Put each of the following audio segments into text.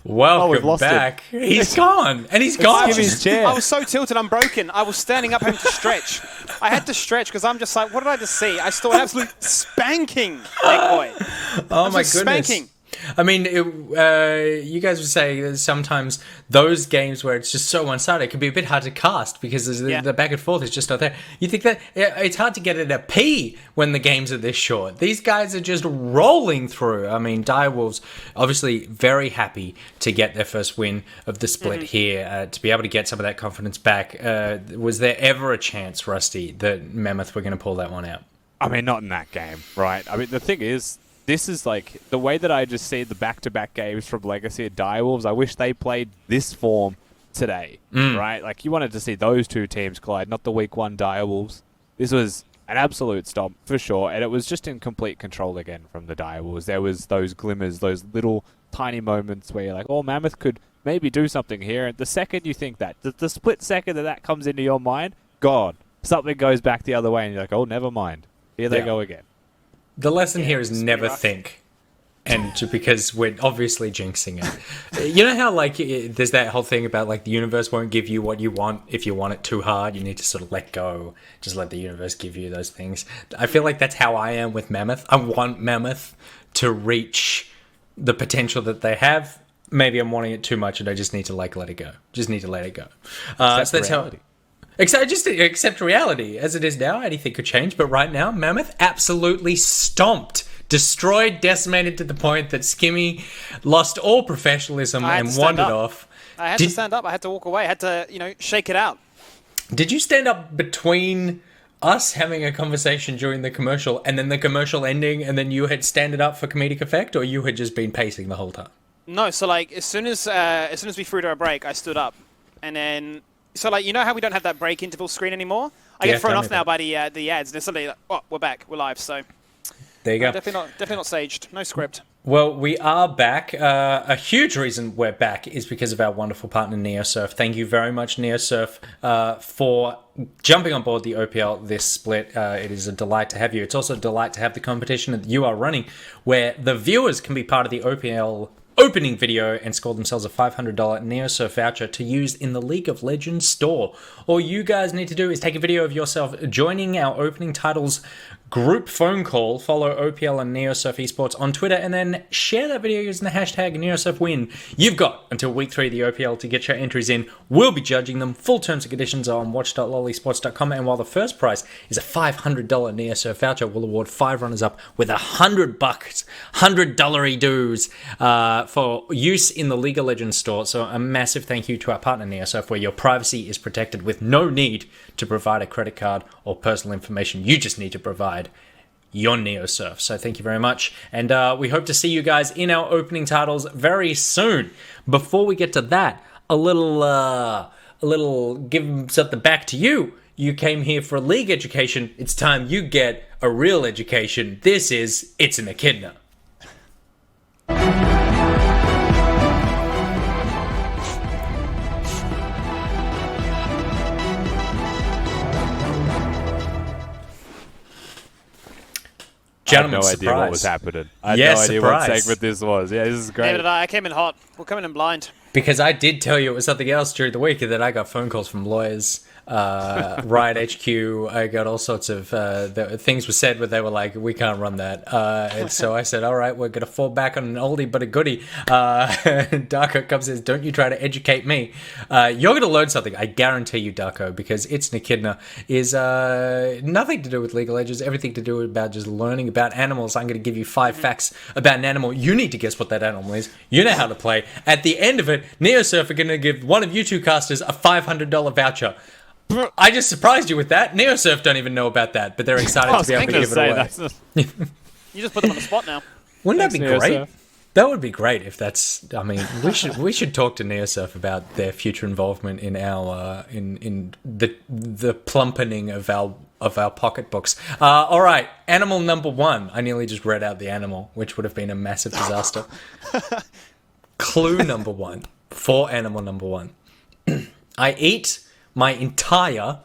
Welcome lost back. He's gone. And he's gone. Give his chair. I was so tilted, I'm broken. I was standing up having to stretch. I had to stretch because I'm just like, what did I just see? I saw an absolute spanking, big boy. Oh my goodness. Spanking. I mean, you guys would say that sometimes those games where it's just so one-sided can be a bit hard to cast because the back and forth is just not there. You think that it's hard to get it a P when the games are this short. These guys are just rolling through. I mean, Direwolves obviously very happy to get their first win of the split here, to be able to get some of that confidence back. Was there ever a chance, Rusty, that Mammoth were going to pull that one out? I mean, not in that game, right? I mean, the thing is, this is like the way that I just see the back-to-back games from Legacy and Direwolves. I wish they played this form today, right? Like, you wanted to see those two teams collide, not the week one Direwolves. This was an absolute stomp for sure, and it was just in complete control again from the Direwolves. There was those glimmers, those little tiny moments where you're like, oh, Mammoth could maybe do something here. And the second you think that, the split second that comes into your mind, God, something goes back the other way, and you're like, oh, never mind. Here they go again. The lesson here is never think, and because we're obviously jinxing it. You know how like there's that whole thing about like the universe won't give you what you want if you want it too hard. You need to sort of let go, just let the universe give you those things. I feel like that's how I am with Mammoth. I want Mammoth to reach the potential that they have. Maybe I'm wanting it too much, and I just need to like let it go. Just need to let it go. So that's reality. Just accept reality as it is now. Anything could change, but right now, Mammoth absolutely stomped, destroyed, decimated to the point that Skimmy lost all professionalism and wandered off. I had to stand up. I had to walk away. I had to, shake it out. Did you stand up between us having a conversation during the commercial and then the commercial ending, and then you had standed up for comedic effect, or you had just been pacing the whole time? No, so like as soon as we threw to our break, I stood up, and then. So, like, you know how we don't have that break interval screen anymore? I get thrown off now by the ads. They're suddenly like, oh, we're back. We're live. So, there you go. Definitely not staged. No script. Well, we are back. A huge reason we're back is because of our wonderful partner, NeoSurf. Thank you very much, NeoSurf, for jumping on board the OPL this split. It is a delight to have you. It's also a delight to have the competition that you are running, where the viewers can be part of the OPL opening video and score themselves a $500 NeoSurf voucher to use in the League of Legends store. All you guys need to do is take a video of yourself joining our opening titles group phone call, follow OPL and NeoSurf Esports on Twitter, and then share that video using the hashtag NeoSurfWin. You've got until week 3 of the OPL to get your entries in. We'll be judging them. Full terms and conditions are on watch.lollysports.com, and while the first prize is a $500 NeoSurf voucher, we'll award 5 runners-up with $100, $100 dues for use in the League of Legends store. So a massive thank you to our partner NeoSurf, where your privacy is protected with no need to provide a credit card or personal information. You just need to provide your NeoSurf. So thank you very much, and we hope to see you guys in our opening titles very soon. Before we get to that, a little give something back to you. You came here for a league education. It's time you get a real education. This is It's an Echidna. I had no idea what was happening. I had no idea what segment this was. Yeah, this is great. Neither did I came in hot. We're coming in blind. Because I did tell you it was something else during the week, and then I got phone calls from lawyers, Riot HQ. I got all sorts of things were said where they were like, we can't run that. And so I said, all right, we're going to fall back on an oldie but a goodie. Darko comes and says, don't you try to educate me. You're going to learn something. I guarantee you, Darko, because It's an Echidna is nothing to do with League of Legends, everything to do about just learning about animals. I'm going to give you 5 facts about an animal. You need to guess what that animal is. You know how to play. At the end of it, NeoSurf are going to give one of you two casters a $500 voucher. I just surprised you with that. NeoSurf don't even know about that, but they're excited to be able to give it away. You just put them on the spot now. Wouldn't that be Thanks, great? NeoSurf. That would be great if that's. I mean, we should talk to NeoSurf about their future involvement in our in the plumpening of our pocketbooks. All right, animal number 1. I nearly just read out the animal, which would have been a massive disaster. Clue number 1 for animal number 1. I eat my entire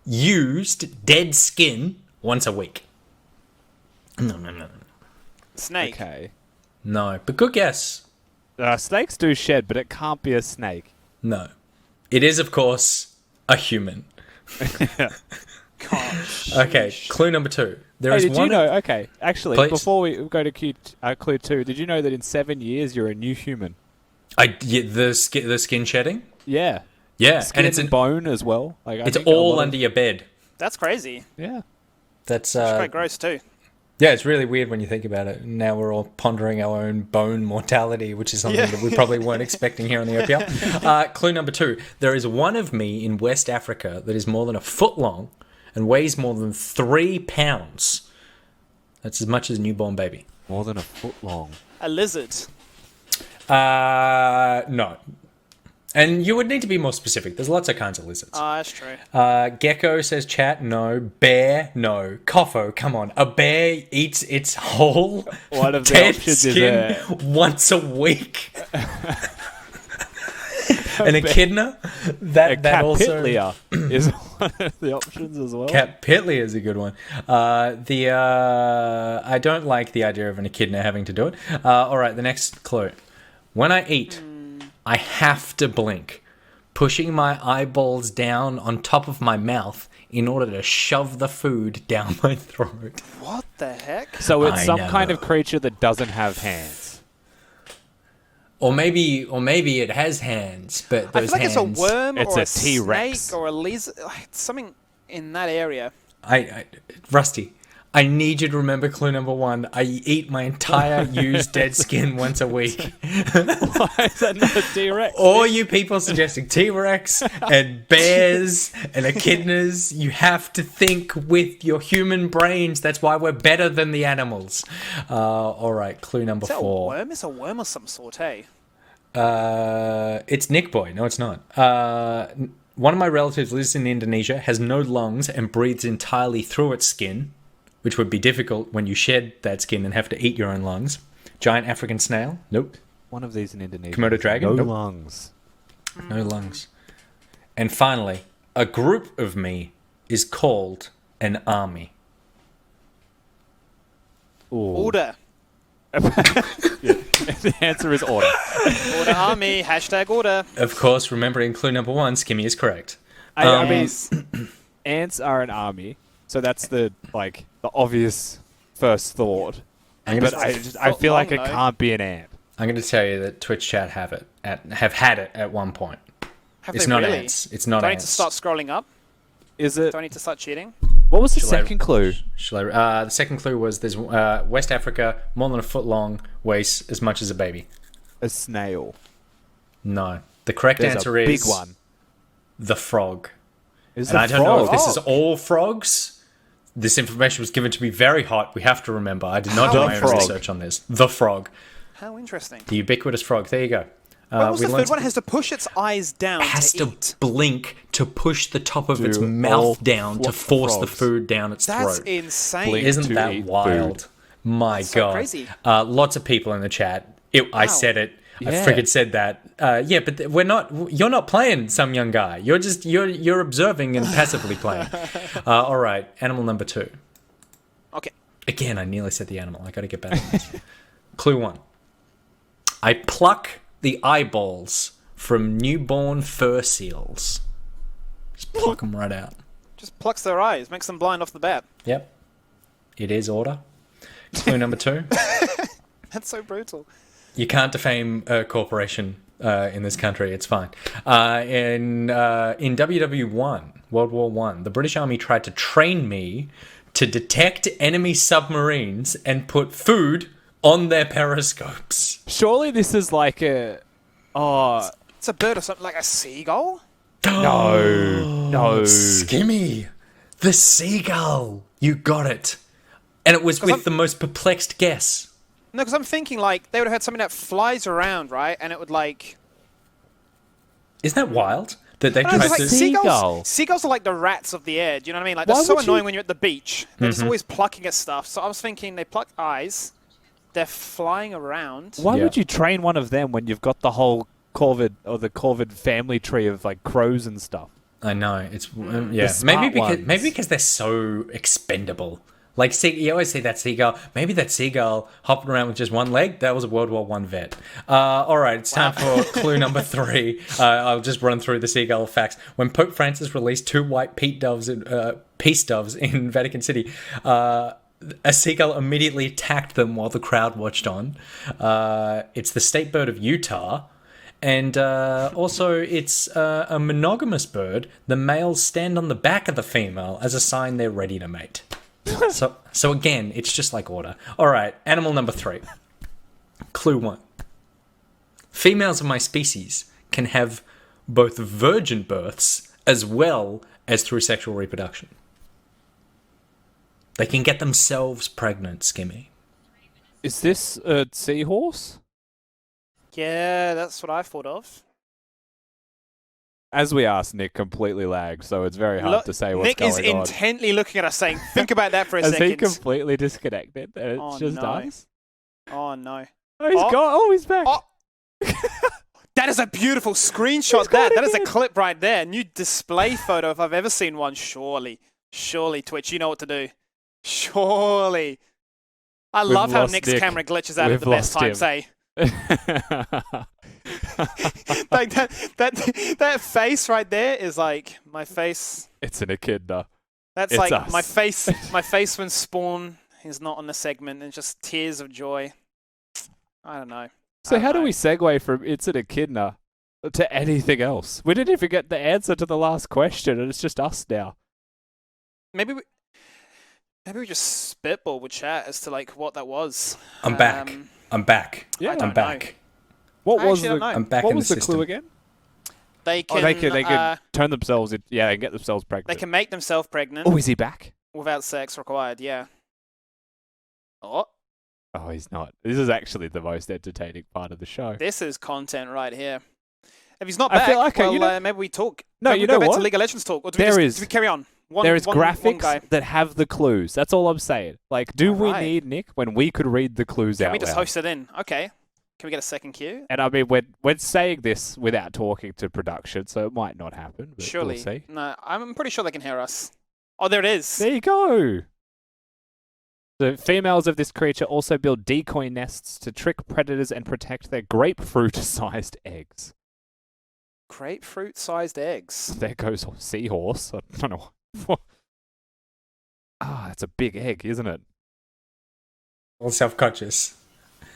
used dead skin once a week. No. Snake. Okay. No, but good guess. Snakes do shed, but it can't be a snake. No. It is, of course, a human. Gosh. Okay, clue number 2. There Hey, is did one. you know? Okay, actually, Please. before we go to clue 2, did you know that in 7 years you're a new human? The skin shedding? Yeah. Yeah, Skin and and bone as well. Like I it's think a all lot of- under your bed. That's crazy. Yeah. That's It's quite gross too. yeah, it's really weird when you think about it. Now we're all pondering our own bone mortality, which is something that we probably weren't expecting here on the OPL. Clue number 2. There is one of me in West Africa that is more than a foot long and weighs more than 3 pounds. That's as much as a newborn baby. More than a foot long. A lizard. No. And you would need to be more specific. There's lots of kinds of lizards. Oh, that's true. Gecko says chat, no. Bear, no. Coffo, come on. A bear eats its whole One of the dead options is skin once a week. An echidna? That also... Capitlia is one of the options as well. Capitlia is a good one. I don't like the idea of an echidna having to do it. All right, the next clue. When I eat, I have to blink, pushing my eyeballs down on top of my mouth in order to shove the food down my throat. What the heck? So it's I some know. kind of creature that doesn't have hands. Or maybe it has hands, but I those feel like hands... it's a worm It's or a a T-Rex. snake or a lizard. It's something in that area. Rusty, I need you to remember clue number 1. I eat my entire used dead skin once a week. Why is that not a T-Rex? All you people suggesting T-Rex and bears and echidnas, you have to think with your human brains. That's why we're better than the animals. All right, clue number Is that 4. a worm? It's a worm of some sort, hey? It's Nick Boy. No, it's not. One of my relatives lives in Indonesia, has no lungs, and breathes entirely through its skin, which would be difficult when you shed that skin and have to eat your own lungs. Giant African snail? Nope. One of these in Indonesia. Komodo dragon? No Nope. lungs. No lungs. And finally, a group of me is called an army. Ooh. Order. The answer is order. Order army. Hashtag order. Of course, remembering clue number 1, Skimmy is correct. I mean, Yes. ants are an army, so that's the obvious first thought. But I feel like it long, though. can't be an ant. I'm going to tell you that Twitch chat have had it at one point. Have It's they not really? ants. It's not Do I need ants. to start scrolling up? Is it? Do I need to start cheating? What was the Shall I- second clue? The second clue was there's West Africa, more than a foot long, weighs as much as a baby. A snail. No. The correct There's answer a is big one. the frog. Is And the I don't know if frog? this is all frogs. This information was given to me very hot. We have to remember. I did not How do my own frog. research on this. The frog. How interesting. The ubiquitous frog. There you go. What was we the learned third one? It has to push its eyes down It has to eat. blink to push the top of its Do all mouth down to force the frogs food down its That's throat. insane. Blink. Isn't to that eat wild? food. My so God. crazy. Lots of people in the chat. I Wow. said it. I Yeah. friggin' said that. Yeah, but we're not. You're not playing some young guy. You're observing and passively playing. All right, animal number 2. Okay. Again, I nearly said the animal. I got to get better. Clue 1. I pluck the eyeballs from newborn fur seals. Just pluck them right out. Just plucks their eyes, makes them blind off the bat. Yep. It is order. Clue number 2. That's so brutal. You can't defame a corporation in this country. It's fine. In WW1, World War One, the British Army tried to train me to detect enemy submarines and put food on their periscopes. Surely this is like a... Oh, It's a bird or something, like a seagull? no. Skimmy, the seagull. You got it. And it was with I'm- the most perplexed guess. No, because I'm thinking, like, they would have had something that flies around, right? And it would, like... Isn't that wild? That they No, tried 'cause, like, to... Seagull. seagulls are like the rats of the air, do you know what I mean? Like, Why they're so would you- annoying when you're at the beach. They're Mm-hmm. just always plucking at stuff. So I was thinking they pluck eyes, they're flying around. Why Yeah. would you train one of them when you've got the whole corvid or the corvid family tree of like crows and stuff? I know. It's yeah. smart Maybe ones. because they're so expendable. Like, you always see that seagull. Maybe that seagull hopping around with just one leg, that was a World War One vet. All right, it's time for clue number 3. I'll just run through the seagull facts. When Pope Francis released 2 white peace doves in Vatican City, a seagull immediately attacked them while the crowd watched on. It's the state bird of Utah. And also, it's a monogamous bird. The males stand on the back of the female as a sign they're ready to mate. So again, it's just like order. All right, animal number 3. Clue 1. Females of my species can have both virgin births as well as through sexual reproduction. They can get themselves pregnant, Skimmy. Is this a seahorse? Yeah, that's what I thought of. As we asked, Nick completely lagged, so it's very hard to say what's Nick going is on. intently looking at us saying, think about that for a Has second. he completely disconnected? And it's just no. us? Oh, no. Oh, he's gone. Oh, he's back. Oh. That is a beautiful screenshot. That is a clip right there. New display photo if I've ever seen one. Surely, Twitch, you know what to do. Surely. I love how Nick's Nick. camera glitches out at the best times, eh? Like that face right there is like my face. It's an echidna. That's It's like us. my face when Spawn is not on the segment and just tears of joy. I don't know. So how do we segue from it's an echidna to anything else? We didn't even get the answer to the last question, and it's just us now. Maybe we just spitball with chat as to like what that was. I'm back. I'm back. Yeah, I'm back. What I was actually the don't know. I'm back what in was the the system. clue again? They can, They can turn themselves in, and get themselves pregnant. they can make themselves pregnant Oh, is he back? without sex required. Yeah. Oh, Oh, he's not. This is actually the most entertaining part of the show. this is content right here. If he's not I back, feel like, well, maybe we talk. No, Maybe you we go know back what? to League of Legends talk, or do There we is- do we carry on? There is one graphics guy. that have the clues. That's all I'm saying. Like, do we Alright. need Nick when we could read the clues Can out we just loud? host it in? Okay. Can we get a second cue? And I mean, we're saying this without talking to production, so it might not happen. But Surely. we'll see. No, I'm pretty sure they can hear us. Oh, there it is. There you go. The females of this creature also build decoy nests to trick predators and protect their grapefruit-sized eggs. Grapefruit-sized eggs. There goes a seahorse. I don't know. It's a big egg, isn't it? All self-conscious.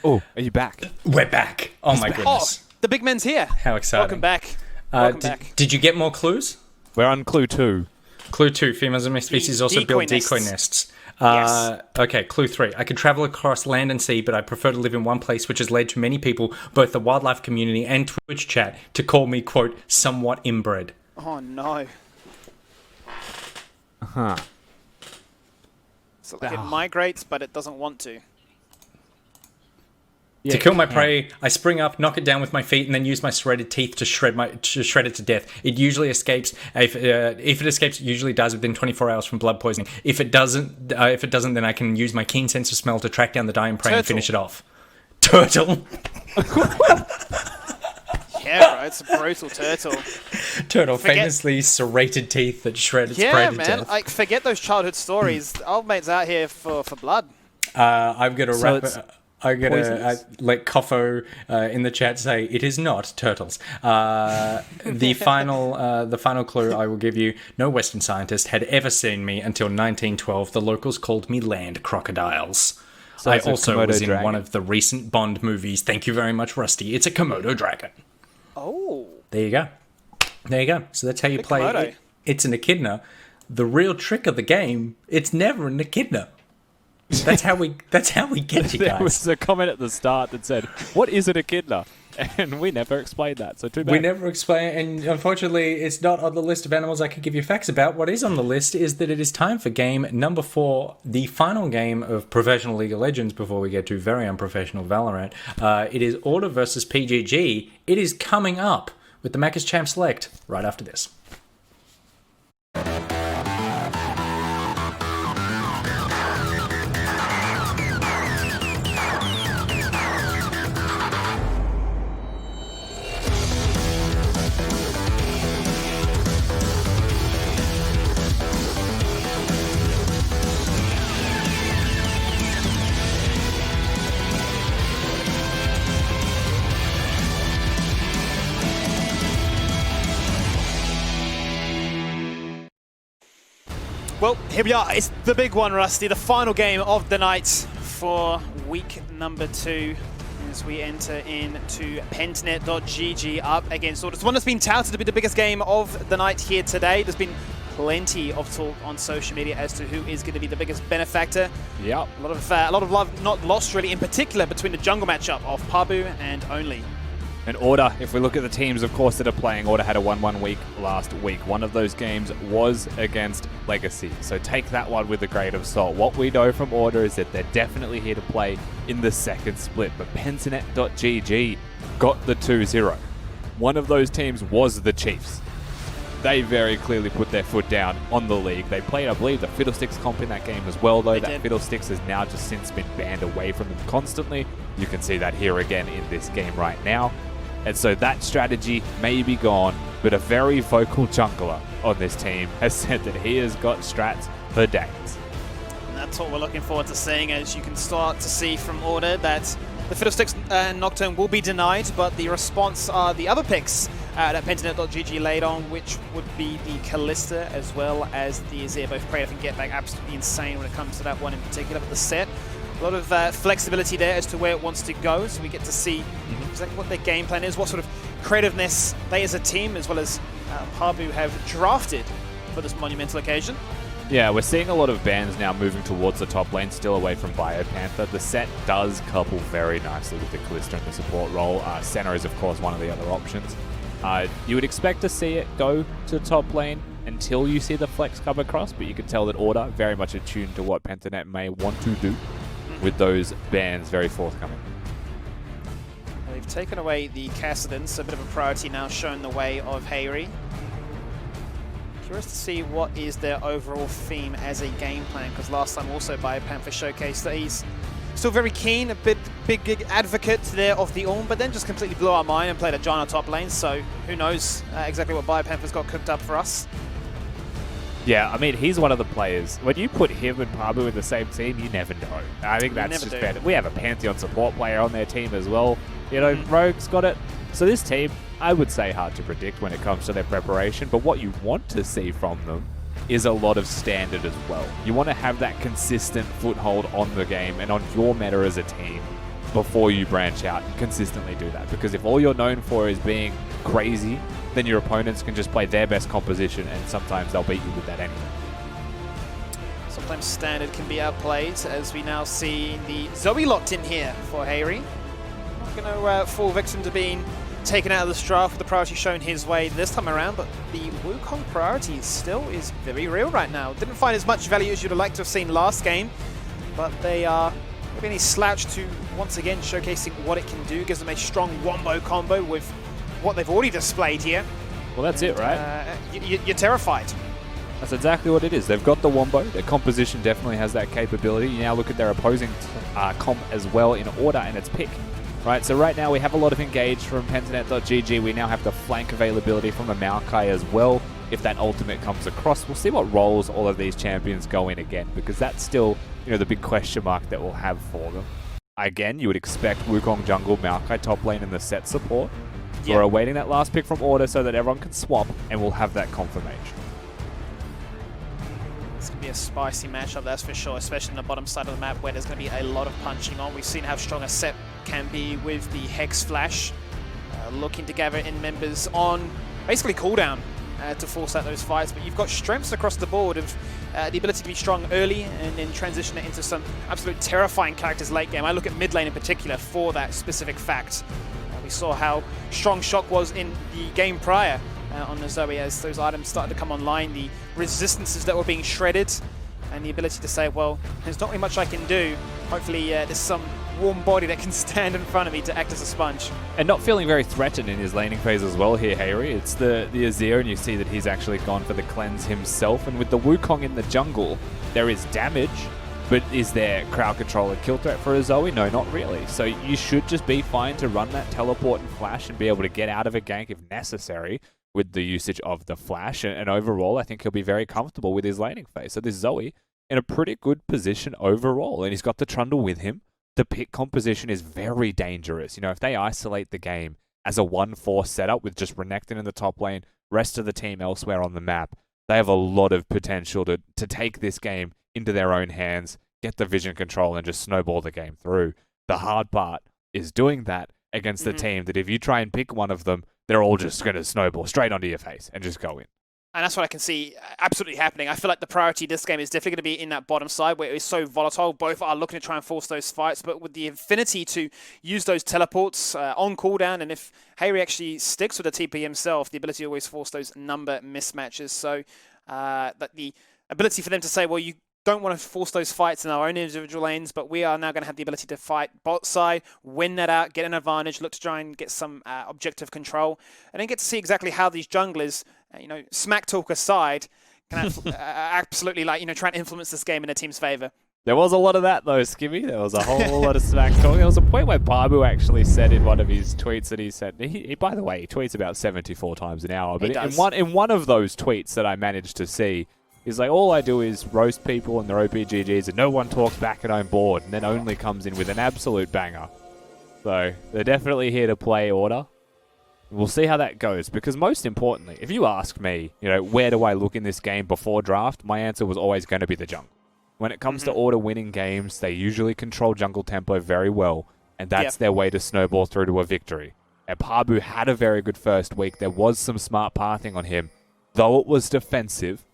Oh, are you back? We're back. Oh my Oh, goodness. the big man's here. How exciting. Welcome back. Welcome back. Did you get more clues? We're on clue 2. Clue 2. Females of my species also build decoy nests. Yes. Okay, clue 3. I could travel across land and sea, but I prefer to live in one place, which has led to many people, both the wildlife community and Twitch chat, to call me, quote, somewhat inbred. Oh, no. Huh. So like it migrates, but it doesn't want to. Yeah, To kill my prey, I spring up, knock it down with my feet, and then use my shredded teeth to shred it to death. It usually escapes. If it escapes, it usually dies within 24 hours from blood poisoning. If it doesn't, then I can use my keen sense of smell to track down the dying prey and Turtle. finish it off. Turtle. Yeah, bro, it's a brutal turtle. Turtle, Forget- famously serrated teeth that shred its prey Yeah, to man. death. Like, forget those childhood stories. Old mate's out here for blood. I'm gonna So wrap it's it. I'm gonna poisonous? let Koffo in the chat say it is not turtles. The final clue I will give you: no Western scientist had ever seen me until 1912. The locals called me land crocodiles. So I it's a also Komodo was in dragon. one of the recent Bond movies. Thank you very much, Rusty. It's a Komodo dragon. Oh. There you go. There you go. So that's how you Big play Komodo. it. It's an echidna. The real trick of the game: it's never an echidna. That's how we get you There guys. was a comment at the start that said, "What is an echidna?" And we never explained that. So too bad. We never explain, and unfortunately, it's not on the list of animals I could give you facts about. What is on the list is that it is time for game number 4, the final game of professional League of Legends before we get to very unprofessional Valorant. It is Order versus PGG. It is coming up with the Macca's Champ Select right after this. Well, here we are. It's the big one, Rusty. The final game of the night for week number 2 as we enter into Pentanet.gg up against Order. It's one that's been touted to be the biggest game of the night here today. There's been plenty of talk on social media as to who is going to be the biggest benefactor. Yep. A lot of love not lost really, in particular between the jungle matchup of Pabu and Only. And Order, if we look at the teams, of course, that are playing, Order had a 1-1 week last week. One of those games was against Legacy, so take that one with a grain of salt. What we know from Order is that they're definitely here to play in the second split, but Pentanet.gg got the 2-0. One of those teams was the Chiefs. They very clearly put their foot down on the league. They played, I believe, the Fiddlesticks comp in that game as well, though. That Fiddlesticks has now just since been banned away from them constantly. You can see that here again in this game right now. And so that strategy may be gone, but a very vocal jungler on this team has said that he has got strats for days. And that's what we're looking forward to seeing, as you can start to see from Order that the Fiddlesticks and Nocturne will be denied, but the response are the other picks that Pentanet.gg laid on, which would be the Callista as well as the Azir. Both Praetor and Get Back absolutely insane when it comes to that one in particular, but the set, a lot of flexibility there as to where it wants to go, so we get to see exactly what their game plan is, what sort of creativeness they as a team, as well as Pabu, have drafted for this monumental occasion. Yeah, we're seeing a lot of bans now moving towards the top lane, still away from Biopanther. The set does couple very nicely with the Callista in the support role. Senna is, of course, one of the other options. You would expect to see it go to top lane until you see the flex come across, but you can tell that Order very much attuned to what Pentanet may want to do with those bans very forthcoming. They've taken away the Kassadin, so a bit of a priority now shown the way of Hayri. Curious to see what is their overall theme as a game plan, because last time also Biopanther showcased that he's still very keen, a big advocate there of the Ornn, but then just completely blew our mind and played a Janna top lane, so who knows exactly what Biopanther's got cooked up for us. Yeah, I mean, he's one of the players. When you put him and Pabu in the same team, you never know. I think that's just fair. We have a Pantheon support player on their team as well. You know, Rogue's got it. So this team, I would say hard to predict when it comes to their preparation, but what you want to see from them is a lot of standard as well. You want to have that consistent foothold on the game and on your meta as a team before you branch out and consistently do that. Because if all you're known for is being crazy, then your opponents can just play their best composition and sometimes they'll beat you with that anyway. Sometimes standard can be outplayed, as we now see the Zoe locked in here for Hayri. Not going to fall victim to being taken out of this draft with the priority shown his way this time around, but the Wukong priority still is very real right now. Didn't find as much value as you'd have liked to have seen last game, but they are maybe any slouch to once again showcasing what it can do. Gives them a strong wombo combo with what they've already displayed here. Well, that's it, right? You're terrified. That's exactly what it is. They've got the wombo. Their composition definitely has that capability. You now look at their opposing comp as well in Order, and it's pick. Right, so right now we have a lot of engage from Pentanet.gg. We now have the flank availability from a Maokai as well. If that ultimate comes across, we'll see what roles all of these champions go in again, because that's still, you know, the big question mark that we'll have for them. Again, you would expect Wukong jungle, Maokai top lane, and the set support. Yep. We're awaiting that last pick from Order so that everyone can swap, and we'll have that confirmation. It's going to be a spicy matchup, that's for sure, especially in the bottom side of the map where there's going to be a lot of punching on. We've seen how strong a set can be with the Hex Flash, looking to gather in members on basically cooldown to force out those fights. But you've got strengths across the board of the ability to be strong early and then transition it into some absolute terrifying characters late game. I look at mid lane in particular for that specific fact. We saw how strong Shock was in the game prior on the Zoe as those items started to come online, the resistances that were being shredded, and the ability to say, well, there's not really much I can do. Hopefully there's some warm body that can stand in front of me to act as a sponge. And not feeling very threatened in his laning phase as well here, Hayri. It's the Azir, and you see that he's actually gone for the cleanse himself. And with the Wukong in the jungle, there is damage, but is there crowd control and kill threat for a Zoe? No, not really. So you should just be fine to run that teleport and flash and be able to get out of a gank if necessary with the usage of the flash. And overall, I think he'll be very comfortable with his laning phase. So this Zoe in a pretty good position overall, and he's got the Trundle with him. The pick composition is very dangerous. You know, if they isolate the game as a 1-4 setup with just Renekton in the top lane, rest of the team elsewhere on the map, They have a lot of potential to take this game into their own hands, get the vision control, and just snowball the game through. The hard part is doing that against a team that if you try and pick one of them, they're all just going to snowball straight onto your face and just go in. And that's what I can see absolutely happening. I feel like the priority this game is definitely going to be in that bottom side where it's so volatile. Both are looking to try and force those fights, but with the affinity to use those teleports on cooldown, and if Hayri actually sticks with the TP himself, the ability to always force those number mismatches. So that the ability for them to say, well, you don't want to force those fights in our own individual lanes, but we are now going to have the ability to fight bot side, win that out, get an advantage, look to try and get some objective control, and then get to see exactly how these junglers, smack talk aside, can absolutely try and influence this game in a team's favor. There was a lot of that though, Skimmy. There was a whole lot of smack talk. There was a point where Babu actually said in one of his tweets that he said, he by the way, he tweets about 74 times an hour, but in one of those tweets that I managed to see, he's like, all I do is roast people and their OPGGs and no one talks back and I'm bored, and then only comes in with an absolute banger. So they're definitely here to play order. We'll see how that goes, because most importantly, if you ask me, where do I look in this game before draft, my answer was always going to be the jungle. When it comes to order winning games, they usually control jungle tempo very well, and that's their way to snowball through to a victory. And Pabu had a very good first week. There was some smart pathing on him, though it was defensive.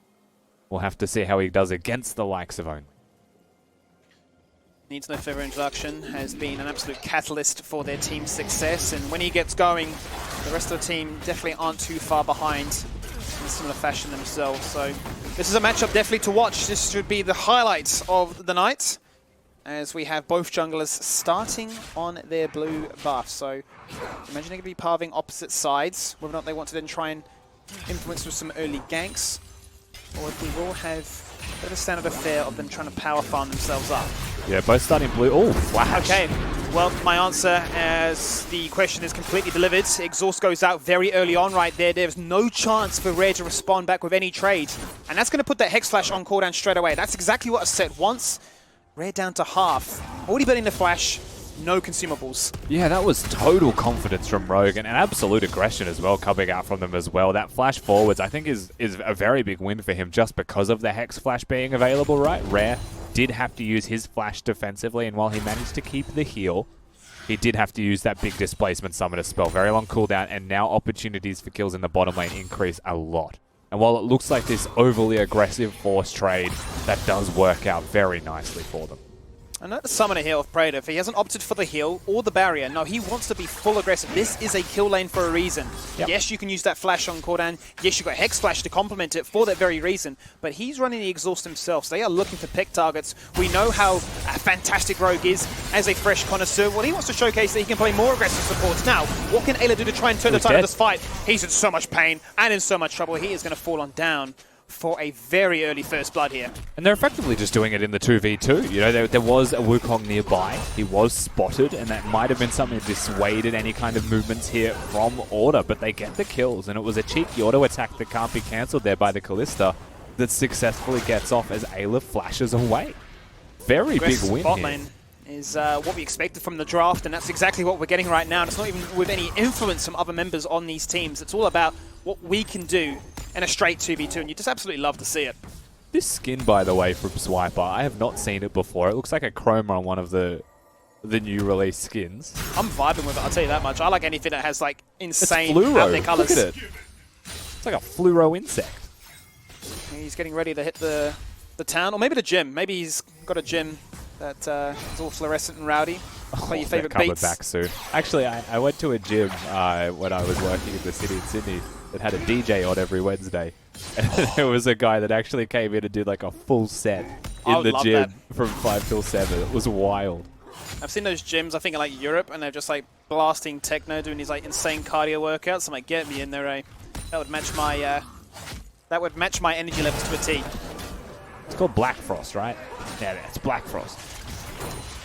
We'll have to see how he does against the likes of Only. Needs no further introduction, has been an absolute catalyst for their team's success, and when he gets going, the rest of the team definitely aren't too far behind in similar fashion themselves. So this is a matchup definitely to watch. This should be the highlight of the night, as we have both junglers starting on their blue buff. So imagine they could be parving opposite sides, whether or not they want to then try and influence with some early ganks, or if we will have a bit of a standard affair of them trying to power farm themselves up. Yeah, both starting blue. Oh, flash. Okay, well, my answer, as the question is completely delivered, exhaust goes out very early on right there. There's no chance for Rare to respond back with any trade, and that's going to put that Hex Flash on cooldown straight away. That's exactly what I said. Once Rare down to half, already burning the flash, no consumables. Yeah, that was total confidence from Rogue and absolute aggression as well coming out from them as well. That flash forwards, I think, is a very big win for him just because of the Hex Flash being available, right? Rare did have to use his flash defensively, and while he managed to keep the heal, he did have to use that big displacement summoner spell. Very long cooldown, and now opportunities for kills in the bottom lane increase a lot. And while it looks like this overly aggressive force trade, that does work out very nicely for them. I know the summoner here of Praetor, he hasn't opted for the heal or the barrier. No, he wants to be full aggressive. This is a kill lane for a reason. Yep. Yes, you can use that flash on cooldown. Yes, you've got Hex Flash to complement it for that very reason. But he's running the exhaust himself, so they are looking to pick targets. We know how fantastic Rogue is as a fresh connoisseur. Well, he wants to showcase that he can play more aggressive supports. Now, what can Ayla do to try and turn the tide of this fight? He's in so much pain and in so much trouble. He is going to fall on down for a very early first blood here. And they're effectively just doing it in the 2v2. There was a Wukong nearby. He was spotted, and that might have been something that dissuaded any kind of movements here from Order, but they get the kills, and it was a cheeky auto attack that can't be cancelled there by the Kalista that successfully gets off as Ayla flashes away. Very big win bot here. Lane is what we expected from the draft, and that's exactly what we're getting right now. And it's not even with any influence from other members on these teams. It's all about what we can do in a straight 2v2, and you just absolutely love to see it. This skin, by the way, from Swiper, I have not seen it before. It looks like a chroma on one of the new release skins. I'm vibing with it, I'll tell you that much. I like anything that has like insane fluoro. out there colours. Look at it. It's like a fluoro insect. He's getting ready to hit the town, or maybe the gym. Maybe he's got a gym that is all fluorescent and rowdy. Play your favourite beats. Back soon. Actually, I went to a gym when I was working in the city in Sydney that had a DJ on every Wednesday. And there was a guy that actually came in and did like a full set in the gym from 5 till 7. It was wild. I've seen those gyms, I think in like Europe, and they're just like blasting techno, doing these like insane cardio workouts. I'm like, get me in there, eh? That would match my energy levels to a T. It's called Black Frost, right? Yeah, it's Black Frost.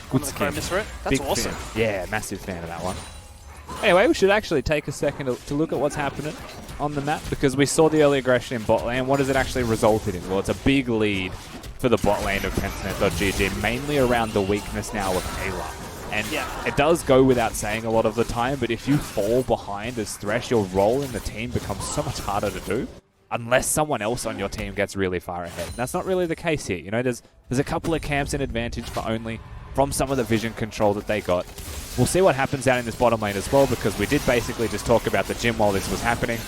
Good skin. For it. That's Big awesome. Fan. Yeah, massive fan of that one. Anyway, we should actually take a second to look at what's happening on the map, because we saw the early aggression in bot lane. What has it actually resulted in? Well, it's a big lead for the bot lane of Pentanet.gg, mainly around the weakness now of Ayla. And it does go without saying a lot of the time, but if you fall behind as Thresh, your role in the team becomes so much harder to do. unless someone else on your team gets really far ahead. And that's not really the case here. You know, there's a couple of camps in advantage for only from some of the vision control that they got. We'll see what happens down in this bottom lane as well, because we did basically just talk about the gym while this was happening.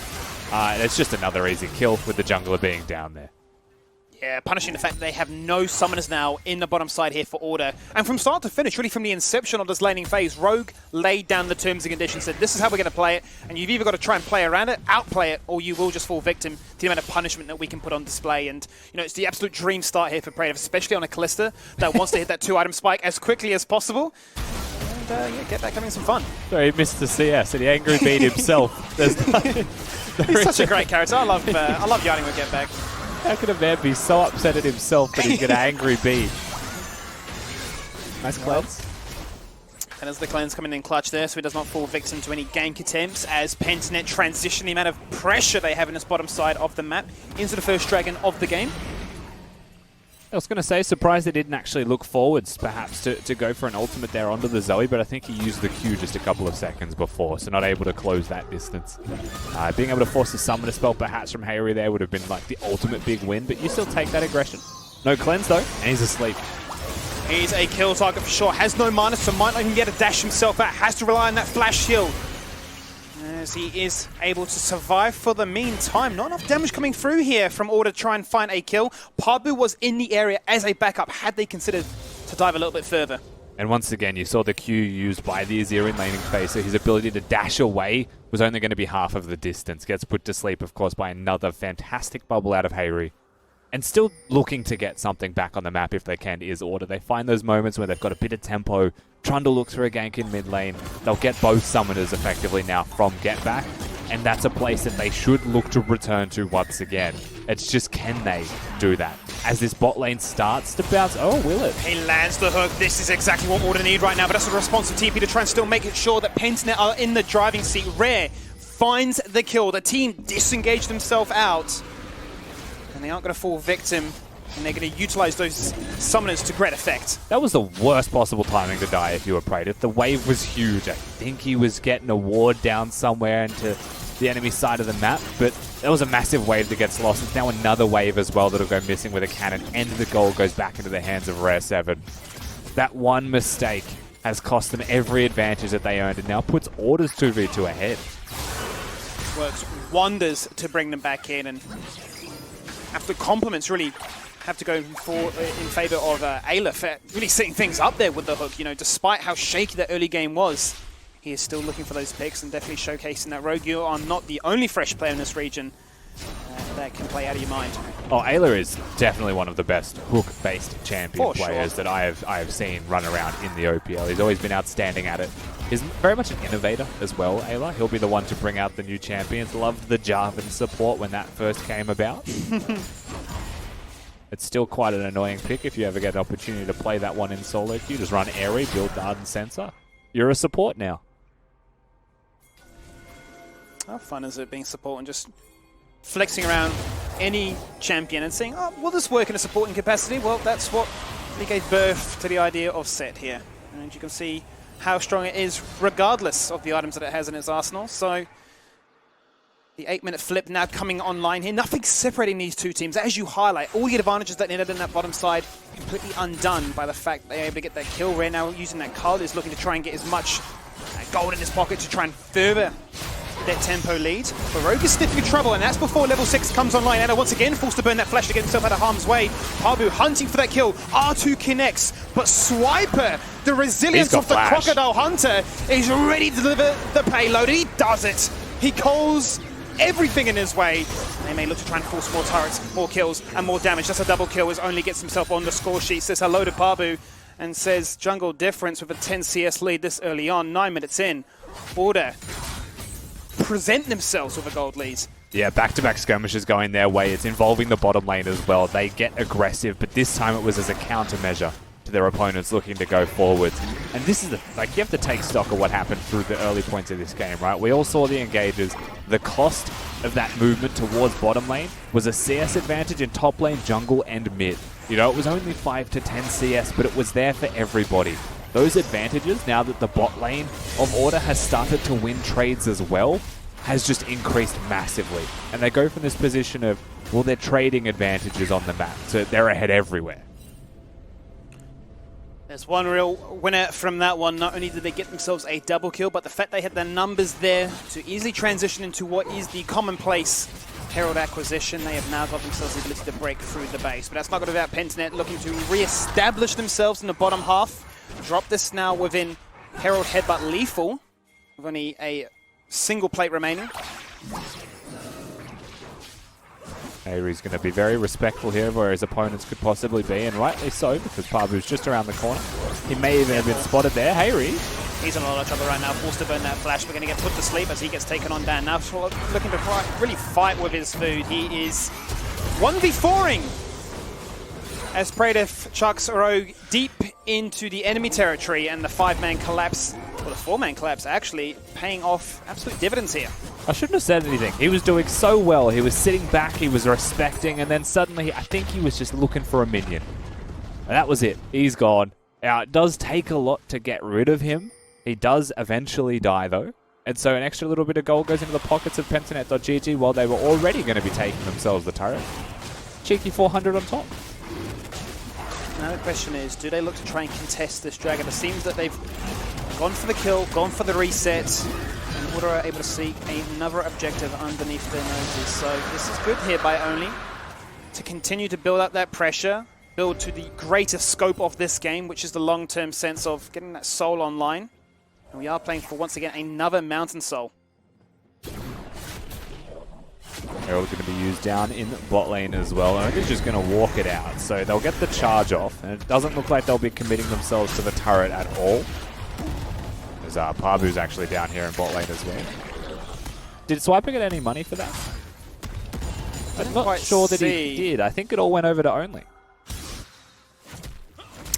It's just another easy kill with the jungler being down there. Yeah, punishing the fact that they have no summoners now in the bottom side here for Order. And from start to finish, really from the inception of this laning phase, Rogue laid down the terms and conditions, said this is how we're going to play it, and you've either got to try and play around it, outplay it, or you will just fall victim to the amount of punishment that we can put on display. And, you know, it's the absolute dream start here for Praetor, especially on a Callista that wants to hit that 2-item spike as quickly as possible. And, yeah, get back having some fun. So he missed the CS and he angry beat himself. He's such a great character. I love yarning with Get Back. How can a man be so upset at himself that he's going to angry beat? Nice clouds. And as the clans coming in clutch there, so he does not fall victim to any gank attempts, as Pentanet transition the amount of pressure they have in this bottom side of the map into the first dragon of the game. I was going to say, surprised they didn't actually look forwards, perhaps, to go for an ultimate there onto the Zoe, but I think he used the Q just a couple of seconds before, so not able to close that distance. Being able to force a summoner spell, perhaps, from Hayri there would have been like the ultimate big win, but you still take that aggression. No cleanse, though, and he's asleep. He's a kill target for sure. Has no mana, so might not even get a dash himself out. Has to rely on that flash shield. As he is able to survive for the meantime. Not enough damage coming through here from Order to try and find a kill. Pabu was in the area as a backup had they considered to dive a little bit further. And once again, you saw the Q used by the Azir in laning phase, so his ability to dash away was only going to be half of the distance. Gets put to sleep, of course, by another fantastic bubble out of Hayri. And still looking to get something back on the map if they can is Order. They find those moments where they've got a bit of tempo, trying to look through a gank in mid lane. They'll get both summoners effectively now from Get Back, and that's a place that they should look to return to once again. It's just, can they do that? As this bot lane starts to bounce, oh, will it? He lands the hook. This is exactly what Order need right now, but that's a responsive TP to try and still make sure that Pentanet are in the driving seat. Rare finds the kill. The team disengaged themselves out, and they aren't going to fall victim, and they're going to utilize those summoners to great effect. That was the worst possible timing to die if you were Praetor. The wave was huge. I think he was getting a ward down somewhere into the enemy side of the map, but that was a massive wave that gets lost. It's now another wave as well that'll go missing with a cannon, and the goal goes back into the hands of Rare 7. That one mistake has cost them every advantage that they earned, and now puts Order's 2v2 ahead. Works wonders to bring them back in, and after compliments really have to go in favor of Ayla for really setting things up there with the hook. You know, despite how shaky that early game was, he is still looking for those picks and definitely showcasing that Rogue, you are not the only fresh player in this region that can play out of your mind. Oh, Ayla is definitely one of the best hook-based champion players that I have seen run around in the OPL. He's always been outstanding at it. He's very much an innovator as well, Ayla. He'll be the one to bring out the new champions. Loved the Jarvan support when that first came about. It's still quite an annoying pick if you ever get an opportunity to play that one in solo queue. Just run Airy, build Dart and Sensor. You're a support now. How fun is it being support and just flexing around any champion and saying, oh, will this work in a supporting capacity? Well, that's what we gave birth to the idea of Set here. And you can see how strong it is regardless of the items that it has in its arsenal. So the 8-minute flip now coming online here. Nothing separating these two teams. As you highlight, all the advantages that they had in that bottom side completely undone by the fact they're able to get that kill. Rare now using that card is looking to try and get as much gold in his pocket to try and further that tempo lead. But Rogue is sniffing trouble, and that's before level 6 comes online. Anna once again forced to burn that flash to get himself out of harm's way. Pabu hunting for that kill. R2 connects, but Swiper, the resilience of the Crocodile Hunter, is ready to deliver the payload, and he does it. He calls everything in his way. They may look to try and force more turrets, more kills, and more damage. That's a double kill as only gets himself on the score sheet. Says hello to Pabu and says jungle difference with a 10 CS lead this early on, 9 minutes in. Order present themselves with a gold lead. Yeah, back-to-back skirmishes going their way. It's involving the bottom lane as well. They get aggressive, but this time it was as a countermeasure to their opponents looking to go forward. And this is you have to take stock of what happened through the early points of this game, right? We all saw the engages. The cost of that movement towards bottom lane was a CS advantage in top lane, jungle, and mid. You know, it was only 5 to 10 CS, but it was there for everybody. Those advantages, now that the bot lane of Order has started to win trades as well, has just increased massively. And they go from this position of, well, they're trading advantages on the map, so they're ahead everywhere. There's one real winner from that one. Not only did they get themselves a double kill, but the fact they had their numbers there to easily transition into what is the commonplace Herald acquisition. They have now got themselves the ability to break through the base. But that's not going to be about Pentanet looking to re-establish themselves in the bottom half. Drop this now within Herald Headbutt Lethal, with only a single plate remaining. Avery's going to be very respectful here of where his opponents could possibly be, and rightly so, because Pabu's just around the corner. He may even have been spotted there. Hayri. He's in a lot of trouble right now, forced to burn that flash, but going to get put to sleep as he gets taken on down. Now looking to really fight with his food. He is 1v4ing as Pradev chucks Rogue deep into the enemy territory, and the 5-man collapse, or the 4-man collapse actually, paying off absolute dividends here. I shouldn't have said anything. He was doing so well. He was sitting back, he was respecting, and then suddenly I think he was just looking for a minion. And that was it. He's gone. Now, it does take a lot to get rid of him. He does eventually die, though. And so an extra little bit of gold goes into the pockets of Pentanet.gg while they were already going to be taking themselves the turret. Cheeky 400 on top. Now the question is, do they look to try and contest this dragon? It seems that they've gone for the kill, gone for the reset, in order to able to seek another objective underneath their noses. So this is good here by Only to continue to build up that pressure, build to the greater scope of this game, which is the long-term sense of getting that soul online. And we are playing for, once again, another Mountain Soul. Herald's going to be used down in bot lane as well, and he's just going to walk it out. So they'll get the charge off, and it doesn't look like they'll be committing themselves to the turret at all. As Pabu's actually down here in bot lane as well. Did Swiper get any money for that? I'm not sure that he did. I think it all went over to Only.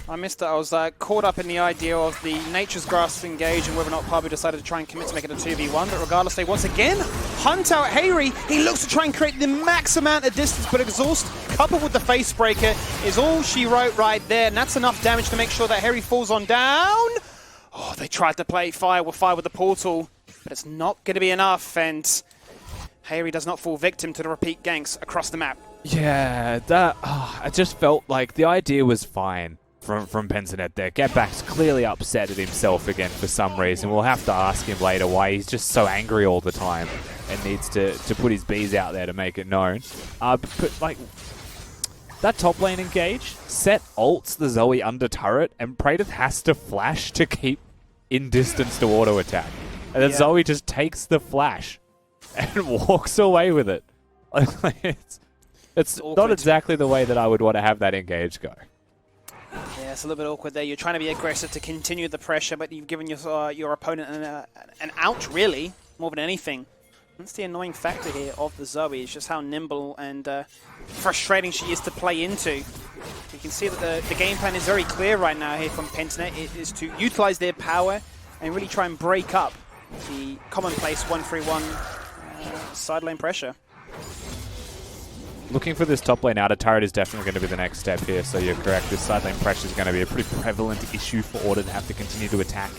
I missed it. I was caught up in the idea of the Nature's Grasp engage and whether or not Pabu decided to try and commit to make it a 2v1. But regardless, they once again hunt out Hayri. He looks to try and create the max amount of distance, but Exhaust coupled with the Face Breaker is all she wrote right there. And that's enough damage to make sure that Hayri falls on down. Oh, they tried to play fire with the portal, but it's not going to be enough. And Hayri does not fall victim to the repeat ganks across the map. Yeah, that I just felt like the idea was fine from Pentanet there. Getback's clearly upset at himself again for some reason. We'll have to ask him later why he's just so angry all the time and needs to put his Bs out there to make it known. But like, that top lane engage, Set ults the Zoe under turret, and Praetor has to flash to keep in distance to auto attack. And then Zoe just takes the flash and walks away with it. It's not exactly the way that I would want to have that engage go. Yeah, it's a little bit awkward there. You're trying to be aggressive to continue the pressure, but you've given your opponent an out, really, more than anything. That's the annoying factor here of the Zoe, is just how nimble and frustrating she is to play into. You can see that the game plan is very clear right now here from Pentanet. It is to utilize their power and really try and break up the commonplace 1-3-1 side lane pressure. Looking for this top lane outer turret is definitely going to be the next step here, so you're correct. This side lane pressure is going to be a pretty prevalent issue for Order to have to continue to attack.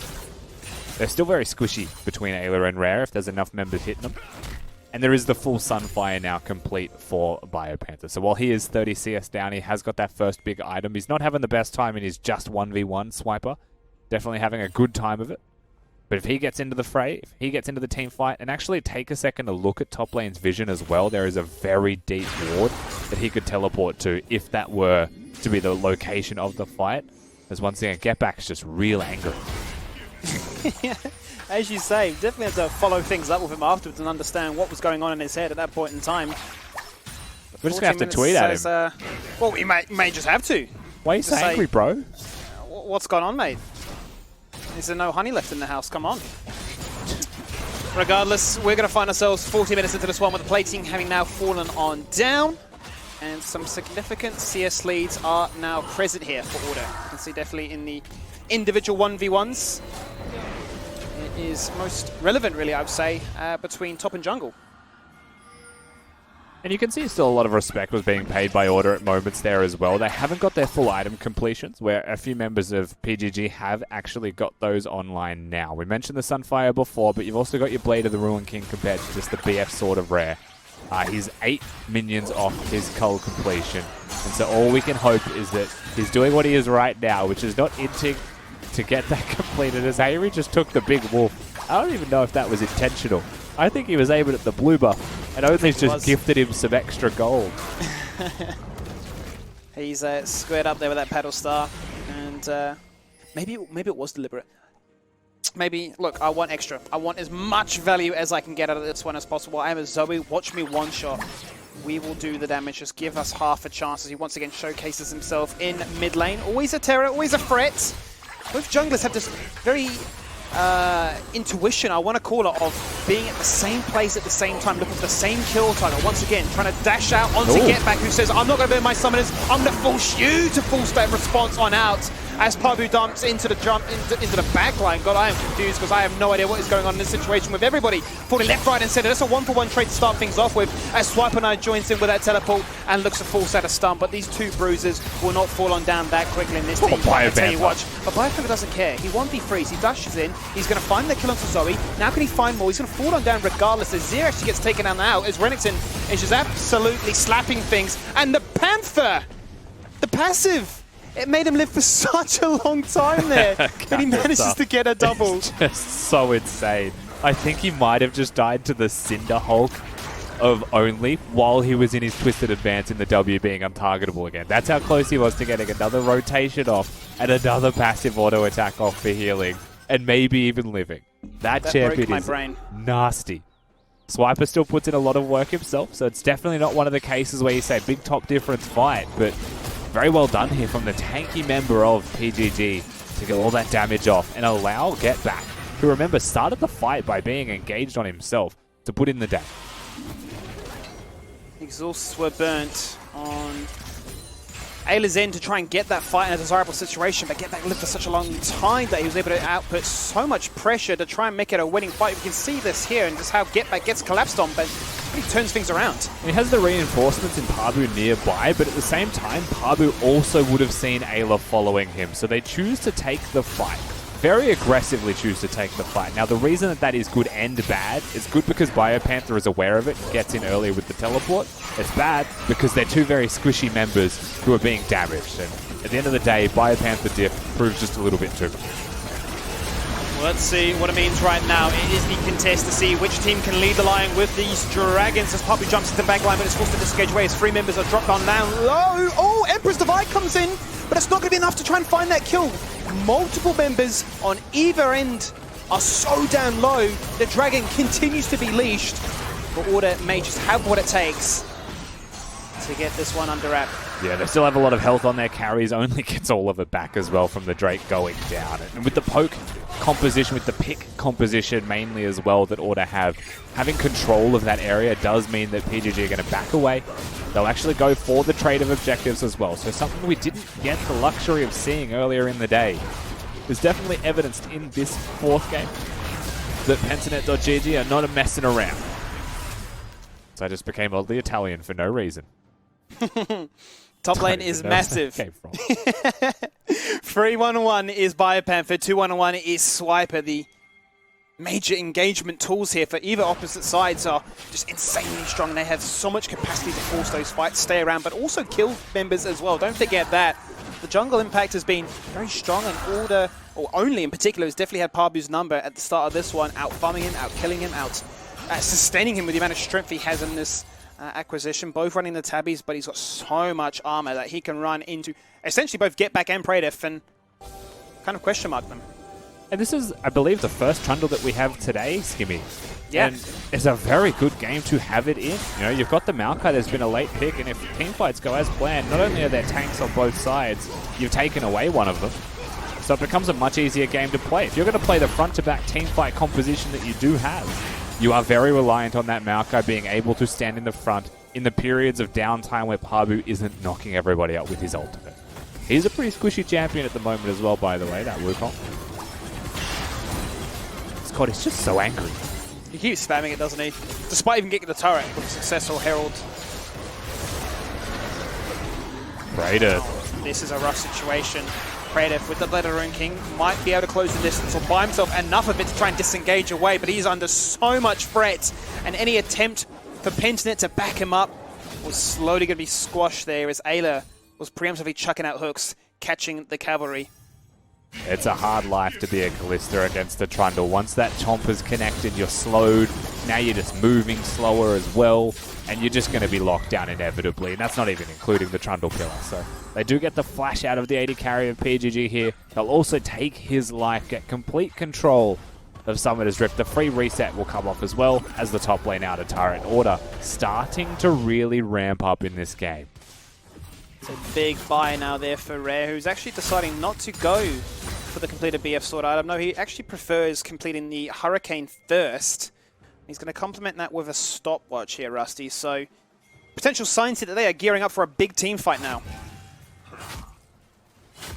They're still very squishy between Ayla and Rare if there's enough members hitting them. And there is the full Sunfire now complete for Biopanther. So while he is 30 CS down, he has got that first big item. He's not having the best time in his just 1v1 Swiper. Definitely having a good time of it. But if he gets into the fray, if he gets into the team fight, and actually take a second to look at top lane's vision as well, there is a very deep ward that he could teleport to if that were to be the location of the fight. As once again, Getback's just real angry. Yeah, as you say, definitely have to follow things up with him afterwards and understand what was going on in his head at that point in time. We're just going to have to tweet at him. Well, we may just have to. Why are you so angry, bro? What's going on, mate? Is there no honey left in the house? Come on. Regardless, we're going to find ourselves 40 minutes into this one with the plating having now fallen on down. And some significant CS leads are now present here for Order. You can see definitely in the individual 1v1s. It is most relevant, really, I would say, between top and jungle. And you can see still a lot of respect was being paid by Order at moments there as well. They haven't got their full item completions, where a few members of PGG have actually got those online now. We mentioned the Sunfire before, but you've also got your Blade of the Ruin King compared to just the BF Sword of Rare. He's 8 minions off his cull completion. And so all we can hope is that he's doing what he is right now, which is not inting to get that completed, as Avery just took the big wolf. I don't even know if that was intentional. I think he was aiming at the blue buff, and only just gifted him some extra gold. He's squared up there with that paddle star, and maybe it was deliberate. Maybe, look, I want extra. I want as much value as I can get out of this one as possible. I am a Zoe. Watch me one shot. We will do the damage. Just give us half a chance as he once again showcases himself in mid lane. Always a terror, always a threat. Both junglers have this very intuition, I want to call it, of being at the same place at the same time, looking for the same kill target. Once again, trying to dash out onto Get Back, who says, I'm not going to burn my summoners, I'm going to force you to full state response on out. As Pabu dumps into the into the back line. God, I am confused because I have no idea what is going on in this situation with everybody falling left, right, and center. That's a 1-for-1 trade to start things off with. As Swiper Knight joins in with that teleport and looks to force out a stun, but these two bruisers will not fall on down that quickly in this team. I tell you what, but Biopanther doesn't care. He 1v3s, he dashes in, he's going to find the kill onto Zoe. Now can he find more? He's going to fall on down regardless as Zero actually gets taken down now as Renekton is just absolutely slapping things. And the Panther, the passive, it made him live for such a long time there, but he manages to get a double. It's just so insane. I think he might have just died to the Cinder Hulk of only while he was in his Twisted Advance in the W being untargetable again. That's how close he was to getting another rotation off and another passive auto attack off for healing, and maybe even living. That champion is nasty. Swiper still puts in a lot of work himself, so it's definitely not one of the cases where you say big top difference fight, but very well done here from the tanky member of PGG to get all that damage off and allow Get Back, who, remember, started the fight by being engaged on himself, to put in the dash. Exhausts were burnt on Ayla's end to try and get that fight in a desirable situation, but Get Back lived for such a long time that he was able to output so much pressure to try and make it a winning fight. We can see this here and just how Get Back gets collapsed on, but he turns things around. And he has the reinforcements in Pabu nearby, but at the same time, Pabu also would have seen Ayla following him, so they choose to take the fight. Very aggressively choose to take the fight. Now, the reason that that is good and bad is good because Biopanther is aware of it, gets in earlier with the teleport. It's bad because they're two very squishy members who are being damaged. And at the end of the day, Biopanther diff proves just a little bit too much. Let's see what it means right now. It is the contest to see which team can lead the line with these dragons as Poppy jumps into the back line, but it's forced to disengage away as 3 members are dropped on down low. Oh, Emperor's Divide comes in, but it's not going to be enough to try and find that kill. Multiple members on either end are so down low. The dragon continues to be leashed, but Order may just have what it takes to get this one under wrap. Yeah, they still have a lot of health on their carries, only gets all of it back as well from the Drake going down. And with the poke composition, with the pick composition mainly as well that Order have, having control of that area does mean that PGG are going to back away. They'll actually go for the trade of objectives as well. So something we didn't get the luxury of seeing earlier in the day is definitely evidenced in this 4th game that Pentanet.gg are not messing around. So I just became oddly Italian for no reason. Top lane is massive. 3-1-1 is Biopanther, 2-1-1 is Swiper. The major engagement tools here for either opposite sides are just insanely strong. They have so much capacity to force those fights, stay around, but also kill members as well. Don't forget that. The jungle impact has been very strong, and Order, or Only in particular, has definitely had Pabu's number at the start of this one, out farming him, out killing him, out sustaining him with the amount of strength he has in this acquisition. Both running the tabbies, but he's got so much armor that he can run into essentially both Get Back and Praedef and kind of question mark them. And this is, I believe, the first Trundle that we have today, Skimmy. Yeah. And it's a very good game to have it in. You know, you've got the Maokai, there's been a late pick, and if teamfights go as planned, not only are there tanks on both sides, you've taken away one of them. So it becomes a much easier game to play. If you're going to play the front-to-back teamfight composition that you do have, you are very reliant on that Maokai being able to stand in the front in the periods of downtime where Pabu isn't knocking everybody out with his ultimate. He's a pretty squishy champion at the moment as well, by the way, that Wukong. Scott is just so angry. He keeps spamming it, doesn't he? Despite even getting the turret with a successful Herald Raider. This is a rough situation. Praetor with the Blood Rune King might be able to close the distance or buy himself enough of it to try and disengage away, but he's under so much threat, and any attempt for Pentanet to back him up was slowly going to be squashed there as Ayla was preemptively chucking out hooks, catching the cavalry. It's a hard life to be a Callista against a Trundle. Once that chomp is connected, you're slowed. Now you're just moving slower as well, and you're just going to be locked down inevitably. And that's not even including the Trundle killer. So they do get the flash out of the 80 carry of PGG here. They'll also take his life, get complete control of Summoner's Rift. The free reset will come off as well as the top lane out of turret order, starting to really ramp up in this game. It's a big buy now there for Rare, who's actually deciding not to go for the completed BF sword item. No, he actually prefers completing the Hurricane first. He's going to complement that with a stopwatch here, Rusty. So, potential signs here that they are gearing up for a big team fight now.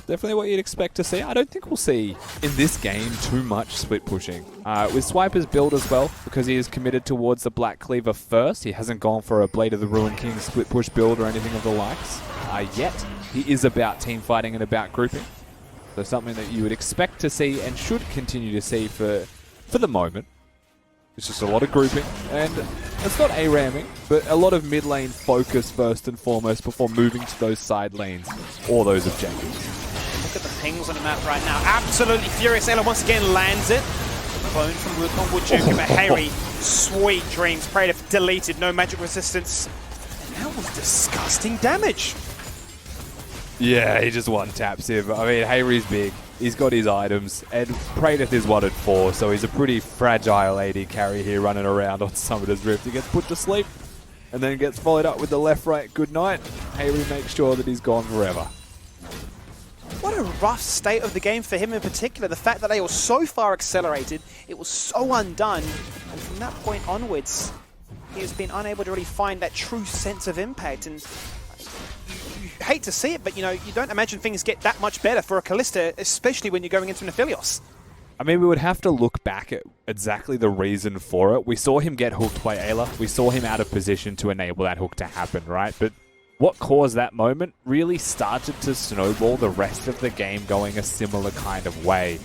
Definitely what you'd expect to see. I don't think we'll see in this game too much split pushing. With Swiper's build as well, because he is committed towards the Black Cleaver first. He hasn't gone for a Blade of the Ruined King split push build or anything of the likes yet. He is about team fighting and about grouping. So something that you would expect to see and should continue to see for the moment. It's just a lot of grouping, and it's not A-ramming, but a lot of mid lane focus first and foremost before moving to those side lanes or those objectives. Look at the pings on the map right now. Absolutely furious. Ella once again lands it. Clone from Wukong would juke, but Harry, sweet dreams. Praetor deleted, no magic resistance. And that was disgusting damage. Yeah, he just one-taps him. I mean, Hayri's big. He's got his items, and Praetor is 1 and 4, so he's a pretty fragile AD carry here running around on Summoner's Rift. He gets put to sleep, and then gets followed up with the left-right good night. Hayri makes sure that he's gone forever. What a rough state of the game for him in particular. The fact that they were so far accelerated, it was so undone, and from that point onwards, he has been unable to really find that true sense of impact. And you hate to see it, but you know, you don't imagine things get that much better for a Callista, especially when you're going into an Aphelios. I mean, we would have to look back at exactly the reason for it. We saw him get hooked by Ayla. We saw him out of position to enable that hook to happen, right? But what caused that moment really started to snowball the rest of the game going a similar kind of way.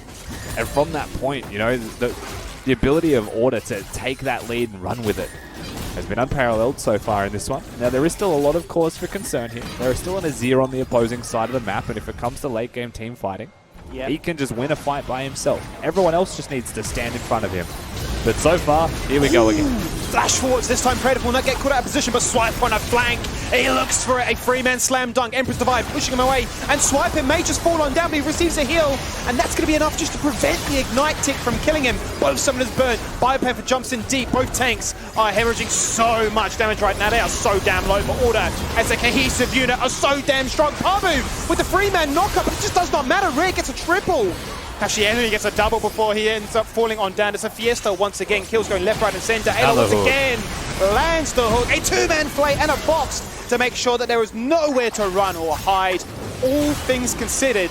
And from that point, you know, the ability of Order to take that lead and run with it has been unparalleled so far in this one. Now, there is still a lot of cause for concern here. There is still an Azir on the opposing side of the map, and if it comes to late game team fighting, he can just win a fight by himself. Everyone else just needs to stand in front of him. But so far, here we go again. Flash forwards this time. Praetor will not get caught out of position, but Swipe on a flank. He looks for a three-man slam dunk. Emperor's Divide pushing him away, and Swipe may just fall on down, but he receives a heal, and that's going to be enough just to prevent the Ignite tick from killing him. Both summoners burn. Biopanther jumps in deep. Both tanks are hemorrhaging so much damage right now. They are so damn low, but Order as a cohesive unit are so damn strong. Pabu with the three-man knockup, but it just does not matter. Rare gets a triple. Actually, Enemy gets a double before he ends up falling on down. It's a Fiesta once again. Kills going left, right, and center. Ayla once again lands the hook. A two-man play and a box to make sure that there is nowhere to run or hide. All things considered,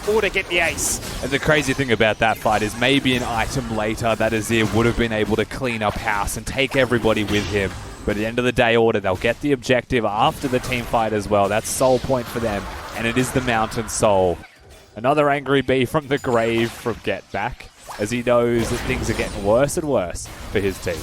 Order get the ace. And the crazy thing about that fight is maybe an item later that Azir would have been able to clean up house and take everybody with him. But at the end of the day, Order, they'll get the objective after the team fight as well. That's soul point for them, and it is the Mountain Soul. Another angry bee from the grave from Get Back, as he knows that things are getting worse and worse for his team.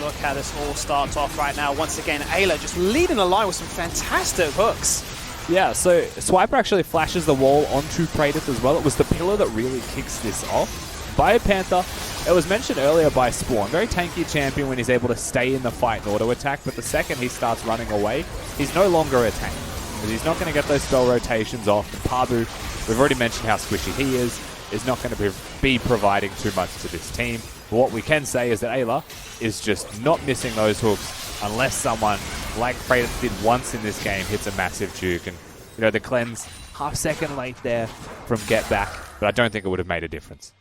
Look how this all starts off right now. Once again, Ayla just leading the line with some fantastic hooks. Yeah, so Swiper actually flashes the wall onto Praetor as well. It was the pillar that really kicks this off. Biopanther, it was mentioned earlier by Spawn, very tanky champion when he's able to stay in the fight and auto attack, but the second he starts running away, he's no longer a tank. Because he's not going to get those spell rotations off. And Pabu, we've already mentioned how squishy he is not going to be providing too much to this team. But what we can say is that Ayla is just not missing those hooks unless someone like Praetor did once in this game hits a massive juke. And, you know, the cleanse half second late there from Get Back, but I don't think it would have made a difference.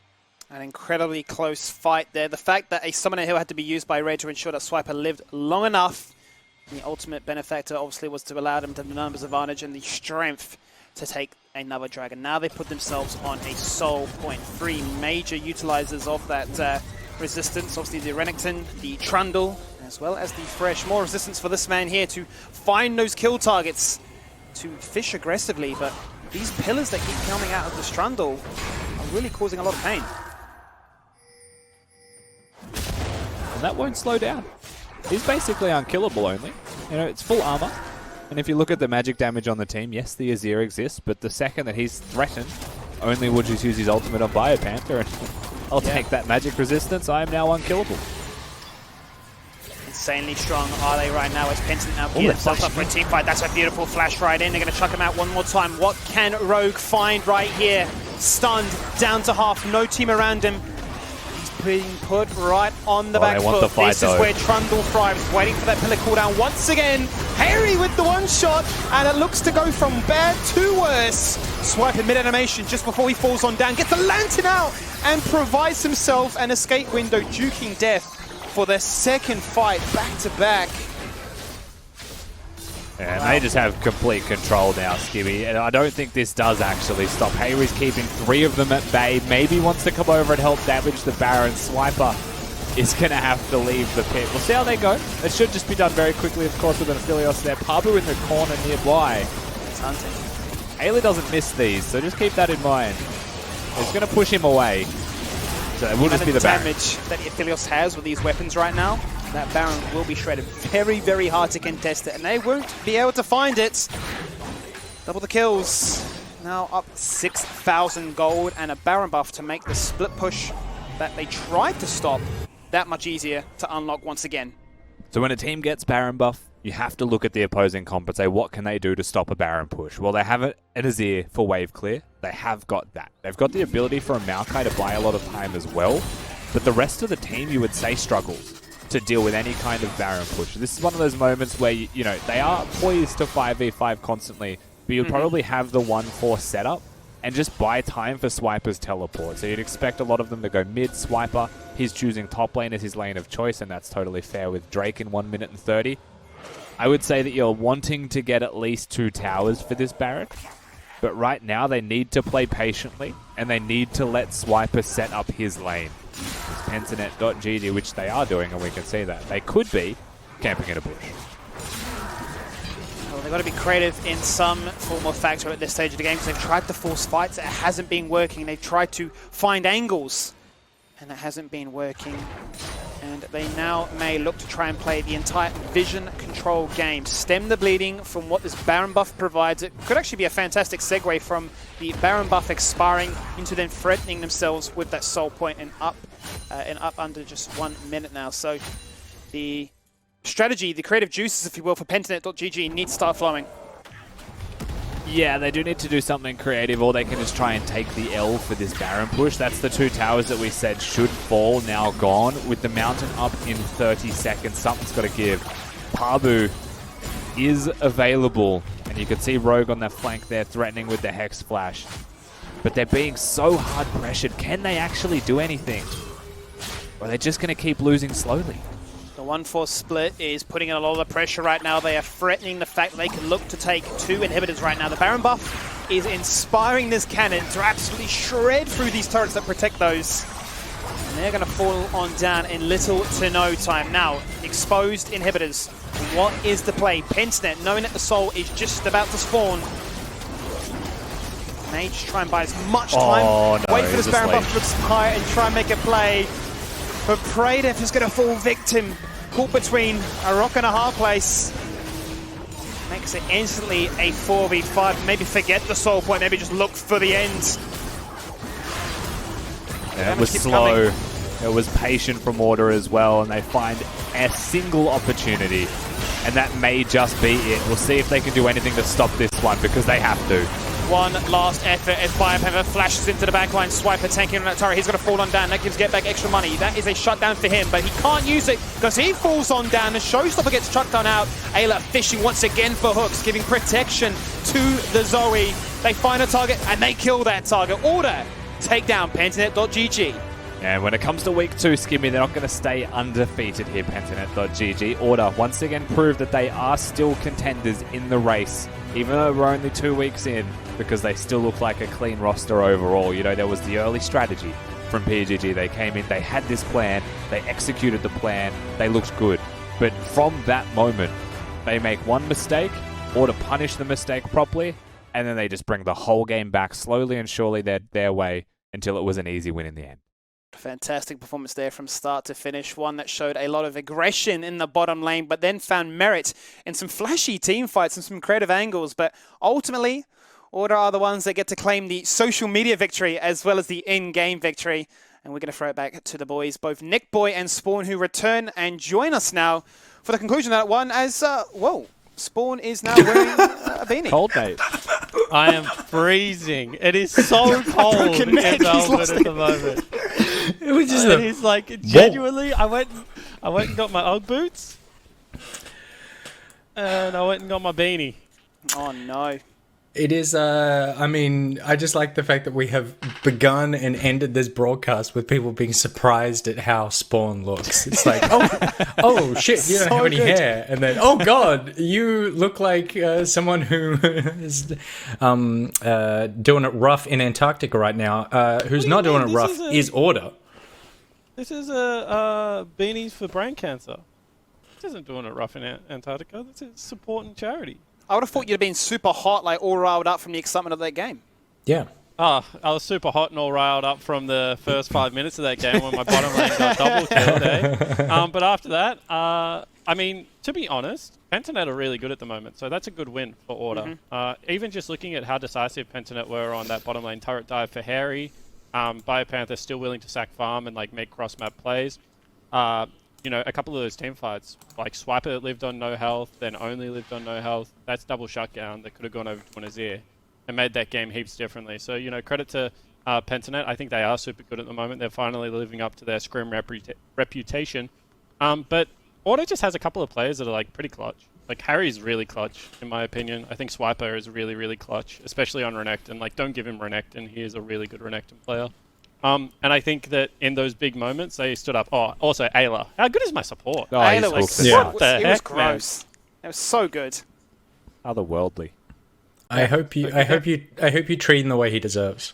An incredibly close fight there. The fact that a Summoner Hill had to be used by Red to ensure that Swiper lived long enough. The ultimate benefactor obviously was to allow them to have the numbers advantage and the strength to take another dragon. Now they put themselves on a soul point. 3 major utilizers of that resistance. Obviously the Renekton, the Trundle, as well as the Fresh. More resistance for this man here to find those kill targets to fish aggressively, but these pillars that keep coming out of the Strundle are really causing a lot of pain. And that won't slow down. He's basically unkillable only. You know, it's full armor. And if you look at the magic damage on the team, yes, the Azir exists, but the second that he's threatened, only would just use his ultimate on Biopanther, and I'll take that magic resistance. I am now unkillable. Insanely strong are they right now as Pentanet now gear themselves up for a team fight. That's a beautiful flash right in. They're going to chuck him out one more time. What can Rogue find right here? Stunned, down to half, no team around him. Being put right on the back foot. This is where Trundle thrives, waiting for that pillar cooldown once again. Harry with the one shot, and it looks to go from bad to worse. Swipe in mid-animation just before he falls on down, gets the lantern out, and provides himself an escape window, duking death for their second fight back-to-back. And they just have complete control now, Skibby. And I don't think this does actually stop. Hayri's keeping 3 of them at bay. Maybe wants to come over and help damage the Baron. Swiper is going to have to leave the pit. We'll see how they go. It should just be done very quickly, of course, with an Aphelios there. Pabu in the corner nearby. It's hunting. Ayla doesn't miss these, so just keep that in mind. He's going to push him away. So it will just be the Baron. Damage that Aphelios has with these weapons right now. That Baron will be shredded. Very, very hard to contest it, and they won't be able to find it. Double the kills. Now up 6,000 gold and a Baron buff to make the split push that they tried to stop that much easier to unlock once again. So when a team gets Baron buff, you have to look at the opposing comp and say, what can they do to stop a Baron push? Well, they have an Azir for wave clear. They have got that. They've got the ability for a Maokai to buy a lot of time as well. But the rest of the team, you would say, struggles to deal with any kind of Baron push. This is one of those moments where, you know, they are poised to 5v5 constantly, but you'd probably have the 1-4 setup and just buy time for Swiper's teleport. So you'd expect a lot of them to go mid. Swiper, he's choosing top lane as his lane of choice, and that's totally fair with Drake in 1 minute and 30. I would say that you're wanting to get at least 2 towers for this Baron, but right now they need to play patiently, and they need to let Swiper set up his lane. Pentanet.gg, which they are doing, and we can see that. They could be camping in a bush. Well, they've got to be creative in some form or factor at this stage of the game, because they've tried to force fights. It hasn't been working. They've tried to find angles, and it hasn't been working. And they now may look to try and play the entire vision control game. Stem the bleeding from what this Baron buff provides. It could actually be a fantastic segue from the Baron buff expiring into them threatening themselves with that soul point and up under just 1 minute now. So the strategy, the creative juices, if you will, for Pentanet.gg need to start flowing. Yeah, they do need to do something creative, or they can just try and take the L for this Baron push. That's the 2 towers that we said should fall, now gone. With the mountain up in 30 seconds, something's got to give. Pabu is available, and you can see Rogue on the flank there threatening with the Hex Flash. But they're being so hard pressured. Can they actually do anything? Or are they just going to keep losing slowly? The 1-4 split is putting in a lot of pressure right now. They are threatening the fact that they can look to take 2 inhibitors right now. The Baron buff is inspiring this cannon to absolutely shred through these turrets that protect those. And they're going to fall on down in little to no time. Now, exposed inhibitors. What is the play? Pentanet, knowing that the soul is just about to spawn. Mage try and buy as much time. No, wait for this Baron buff to expire and try and make a play. But Pradev is going to fall victim, caught between a rock and a hard place. Makes it instantly a 4v5. Maybe forget the soul point, maybe just look for the end. Yeah, it was slow. It was patient from Order as well, and they find a single opportunity. And that may just be it. We'll see if they can do anything to stop this one, because they have to. One last effort as Biopanther flashes into the backline. Swiper tanking on that turret. He's going to fall on down. That gives Get Back extra money. That is a shutdown for him, but he can't use it because he falls on down. The Showstopper gets chucked on out. Ayla fishing once again for hooks, giving protection to the Zoe. They find a target and they kill that target. Order take down Pentanet.gg. And when it comes to week 2, Skimmy, they're not going to stay undefeated here, Pentanet.gg. Order once again proved that they are still contenders in the race, even though we're only 2 weeks in, because they still look like a clean roster overall. You know, there was the early strategy from PGG. They came in, they had this plan, they executed the plan, they looked good. But from that moment, they make one mistake, or to punish the mistake properly, and then they just bring the whole game back slowly and surely their way until it was an easy win in the end. Fantastic performance there from start to finish. One that showed a lot of aggression in the bottom lane, but then found merit in some flashy team fights and some creative angles. But ultimately, Order are the ones that get to claim the social media victory as well as the in-game victory. And we're going to throw it back to the boys, both Nick Boy and Spawn, who return and join us now for the conclusion of that one as, whoa, Spawn is now wearing a beanie. Cold, mate. I am freezing. It is so cold in Melbourne at the moment. It was just it is like, genuinely, I went and got my Ugg boots. And I went and got my beanie. Oh, no. It is, I mean, I just like the fact that we have begun and ended this broadcast with people being surprised at how Spawn looks. It's like, oh shit, you don't have any hair. And then, oh god, you look like someone who is doing it rough in Antarctica right now. Who's not doing it rough is Order. This is a beanies for brain cancer. This isn't doing it rough in Antarctica. This is supporting charity. I would have thought you'd have been super hot, like all riled up from the excitement of that game. Yeah. I was super hot and all riled up from the first 5 minutes of that game when my bottom lane got double killed, eh? But after that, I mean, to be honest, Pentanet are really good at the moment, so that's a good win for Order. Even just looking at how decisive Pentanet were on that bottom lane turret dive for Harry, Biopanther still willing to sack farm and like make cross-map plays. You know, a couple of those team fights, like Swiper lived on no health, then Only lived on no health. That's double shutdown that could have gone over to an Azir and made that game heaps differently. So, you know, credit to Pentanet. I think they are super good at the moment. They're finally living up to their scrim reputation. But Order just has a couple of players that are, like, pretty clutch. Like, Harry's really clutch, in my opinion. I think Swiper is really, really clutch, especially on Renekton. Like, don't give him Renekton. He is a really good Renekton player. And I think that in those big moments, they stood up. Oh, also Ayla. How good is my support? Oh, Ayla was, What the it was heck, gross. It was so good. Otherworldly. I hope you treat him the way he deserves.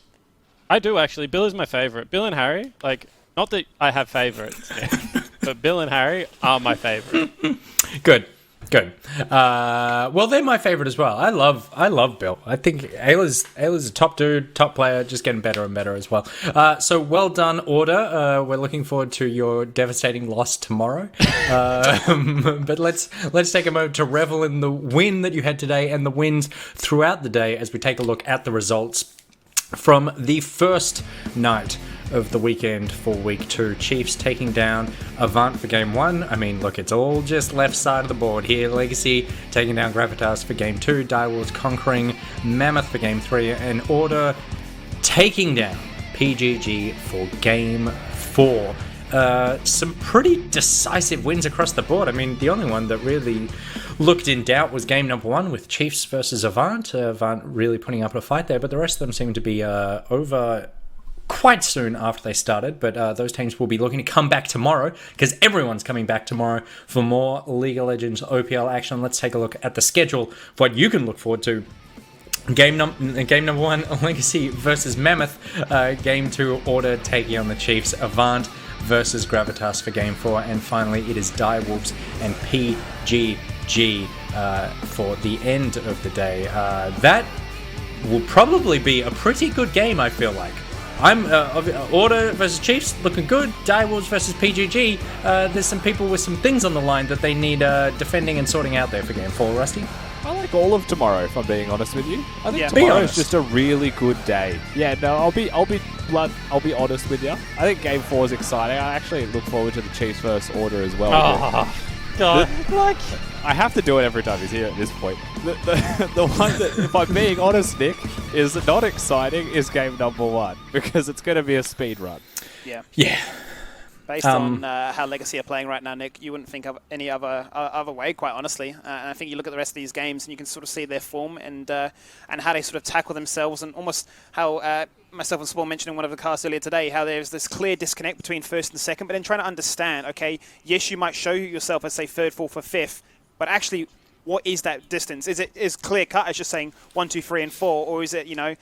I do, actually. Bill is my favorite. Bill and Harry, like, not that I have favorites, but Bill and Harry are my favorite. Good. Well, they're my favorite as well. I love Bill. I think Ayla's a top dude, top player, just getting better and better as well. So well done, Order. We're looking forward to your devastating loss tomorrow. But let's take a moment to revel in the win that you had today and the wins throughout the day as we take a look at the results from the first night of the weekend for week 2. Chiefs taking down Avant for game 1. I mean, look, it's all just left side of the board here. Legacy taking down Gravitas for game 2. Direwolves conquering Mammoth for game 3. And Order taking down PGG for game 4. Some pretty decisive wins across the board. I mean, the only one that really looked in doubt was game number 1 with Chiefs versus Avant. Avant really putting up a fight there, but the rest of them seem to be over quite soon after they started. But those teams will be looking to come back tomorrow because everyone's coming back tomorrow for more League of Legends OPL action. Let's take a look at the schedule for what you can look forward to. Game number 1, Legacy versus Mammoth. Game 2, Order taking on the Chiefs. Avant versus Gravitas for game 4. And finally, it is Direwolves and PGG for the end of the day. That will probably be a pretty good game, I feel like. I'm Order versus Chiefs looking good. Direwolves versus PGG. There's some people with some things on the line that they need defending and sorting out there for game 4. Rusty? I like all of tomorrow, if I'm being honest with you. I think Be tomorrow honest. is just a really good day. Yeah, no, I'll be honest with you. I think game 4 is exciting. I actually look forward to the Chiefs versus Order as well. Oh, God. Like, I have to do it every time he's here at this point. The one that, if I'm being honest, Nick, is not exciting is game number 1 because it's going to be a speed run. Yeah. Yeah. Based on how Legacy are playing right now, Nick, you wouldn't think of any other way, quite honestly. And I think you look at the rest of these games and you can sort of see their form and how they sort of tackle themselves and almost how myself and Spawn mentioned in one of the casts earlier today, how there's this clear disconnect between first and second, but then trying to understand, okay, yes, you might show yourself as, say, third, fourth, or fifth, but actually, what is that distance? Is it as clear cut as just saying 1, 2, 3, and 4, or is it, you know,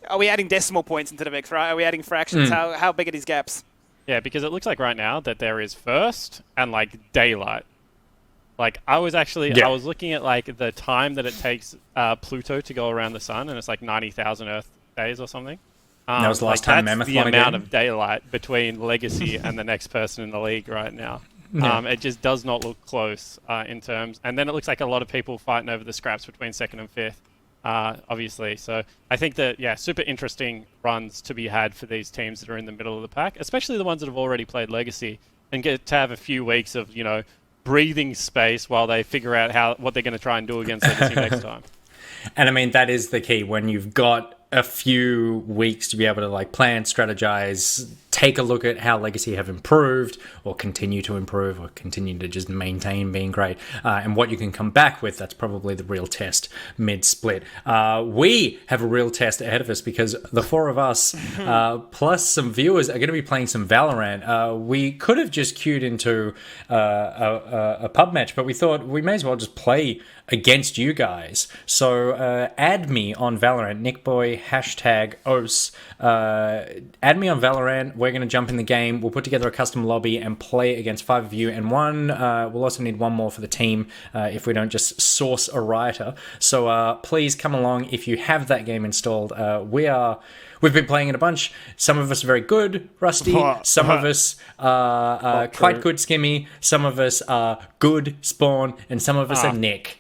are we adding decimal points into the mix, right? Are we adding fractions? How big are these gaps? yeah, because it looks like right now that there is first and, like, daylight. Like, I was Yeah. looking at like the time that it takes Pluto to go around the sun, and it's like 90,000 Earth days or something. That was the last time that's Mammoth the won a amount game. of daylight between Legacy and the next person in the league right now. Yeah. It just does not look close in terms. And then it looks like a lot of people fighting over the scraps between second and fifth, obviously. So I think that, yeah, super interesting runs to be had for these teams that are in the middle of the pack, especially the ones that have already played Legacy, and get to have a few weeks of, you know, breathing space while they figure out what they're going to try and do against Legacy next time. And I mean, that is the key. When you've got a few weeks to be able to like plan, strategize, take a look at how Legacy have improved or continue to improve or continue to just maintain being great, and what you can come back with, that's probably the real test mid-split. We have a real test ahead of us because the four of us, plus some viewers, are going to be playing some Valorant. We could have just queued into a pub match, but we thought we may as well just play against you guys. So add me on Valorant, Nickboy, #OS. Add me on Valorant. We're going to jump in the game. We'll put together a custom lobby and play against 5 of you. And we'll also need one more for the team if we don't just source a rioter. So please come along if you have that game installed. We've been playing it a bunch. Some of us are very good, Rusty. Some of us are quite good, Skimmy. Some of us are good, Spawn. And some of us are Nick.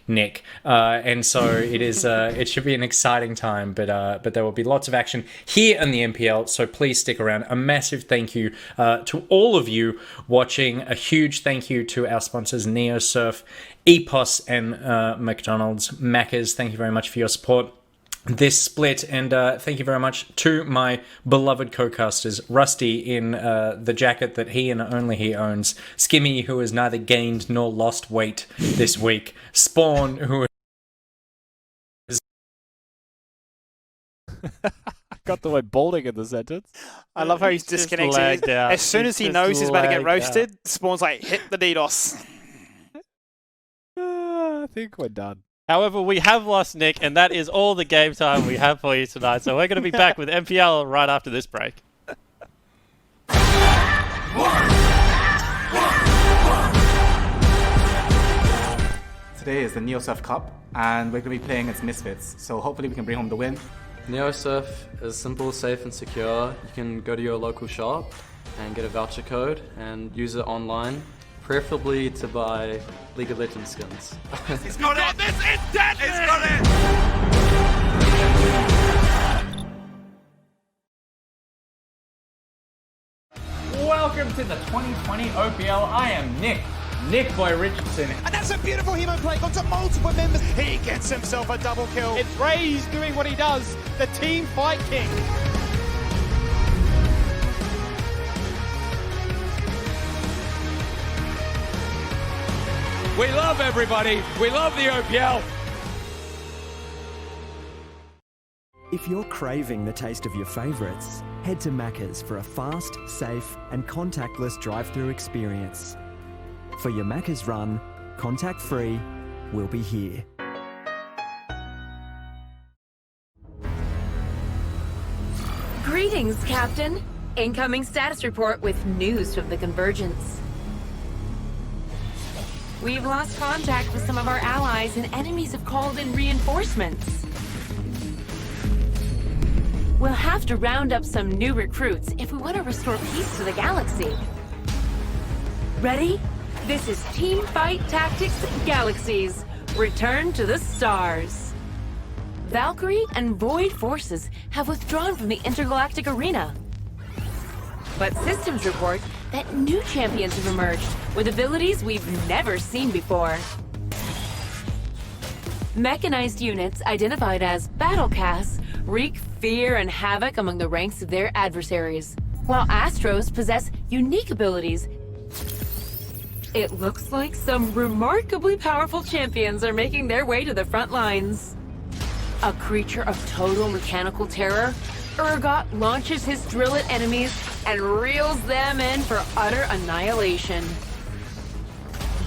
And so it is. It should be an exciting time, but there will be lots of action here in the MPL. So please stick around. A massive thank you to all of you watching. A huge thank you to our sponsors, NeoSurf, EPOS, and McDonald's. Maccas, thank you very much for your support this split, and thank you very much to my beloved co-casters, Rusty in the jacket that he and only he owns, Skimmy, who has neither gained nor lost weight this week, Spawn, who Got the word balding in the sentence. I love how he's He's just disconnecting. lagged out. As soon He's as he just knows he's about to get lagged roasted, Spawn's like, hit the DDoS. I think we're done. However, we have lost Nick, and that is all the game time we have for you tonight. So we're going to be back with MPL right after this break. Today is the NeoSurf Cup, and we're going to be playing against Misfits, so hopefully we can bring home the win. NeoSurf is simple, safe and secure. You can go to your local shop and get a voucher code and use it online, preferably to buy League of Legends skins. He's got it! This is deadly! He's got it! Welcome to the 2020 OPL. I am Nick Boy Richardson. And that's a beautiful Hemo play. Got to multiple members. He gets himself a double kill. It's Ray's doing what he does. The team fight king. We love everybody. We love the OPL. If you're craving the taste of your favourites, head to Macca's for a fast, safe and contactless drive-through experience. For your Macca's run, contact-free, we'll be here. Greetings, Captain. Incoming status report with news from the Convergence. We've lost contact with some of our allies and enemies have called in reinforcements. We'll have to round up some new recruits if we want to restore peace to the galaxy. Ready? This is Team Fight Tactics Galaxies. Return to the stars. Valkyrie and Void forces have withdrawn from the intergalactic arena. But systems report that new champions have emerged with abilities we've never seen before. Mechanized units identified as Battlecast wreak fear and havoc among the ranks of their adversaries, while Astros possess unique abilities. It looks like some remarkably powerful champions are making their way to the front lines. A creature of total mechanical terror, Urgot launches his drill at enemies and reels them in for utter annihilation.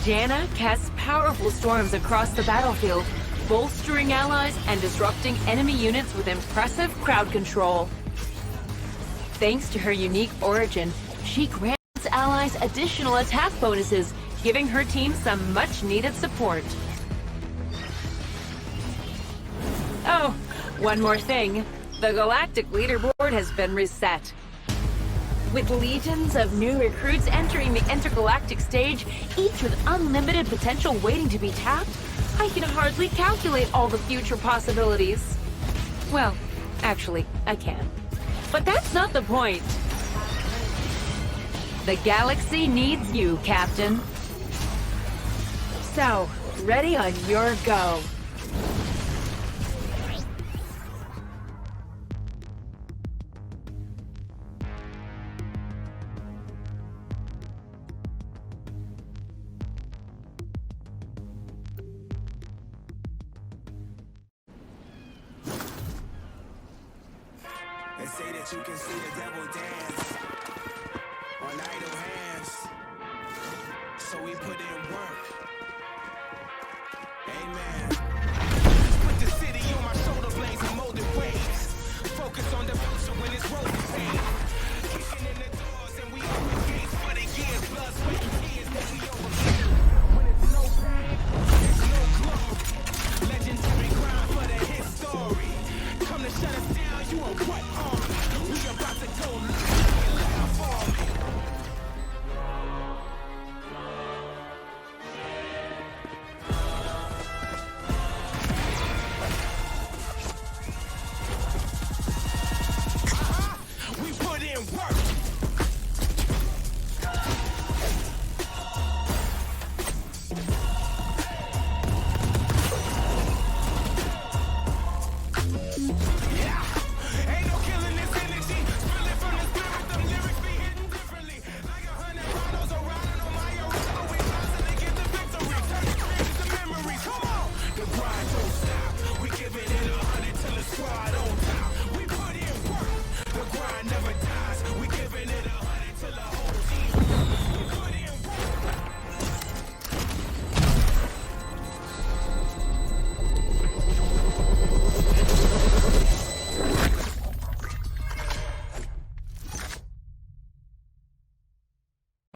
Janna casts powerful storms across the battlefield, bolstering allies and disrupting enemy units with impressive crowd control. Thanks to her unique origin, she grants allies additional attack bonuses, giving her team some much-needed support. Oh, one more thing. The Galactic Leaderboard has been reset. With legions of new recruits entering the intergalactic stage, each with unlimited potential waiting to be tapped, I can hardly calculate all the future possibilities. Well, actually, I can. But that's not the point. The galaxy needs you, Captain. So, ready on your go. They say that you can see the devil dance on idle hands, so we put in work. Amen. Put the city on my shoulder blades and molded waves. Focus on the future when it's rolling. Kicking in the doors and we open gates for the years. Blood, sweat,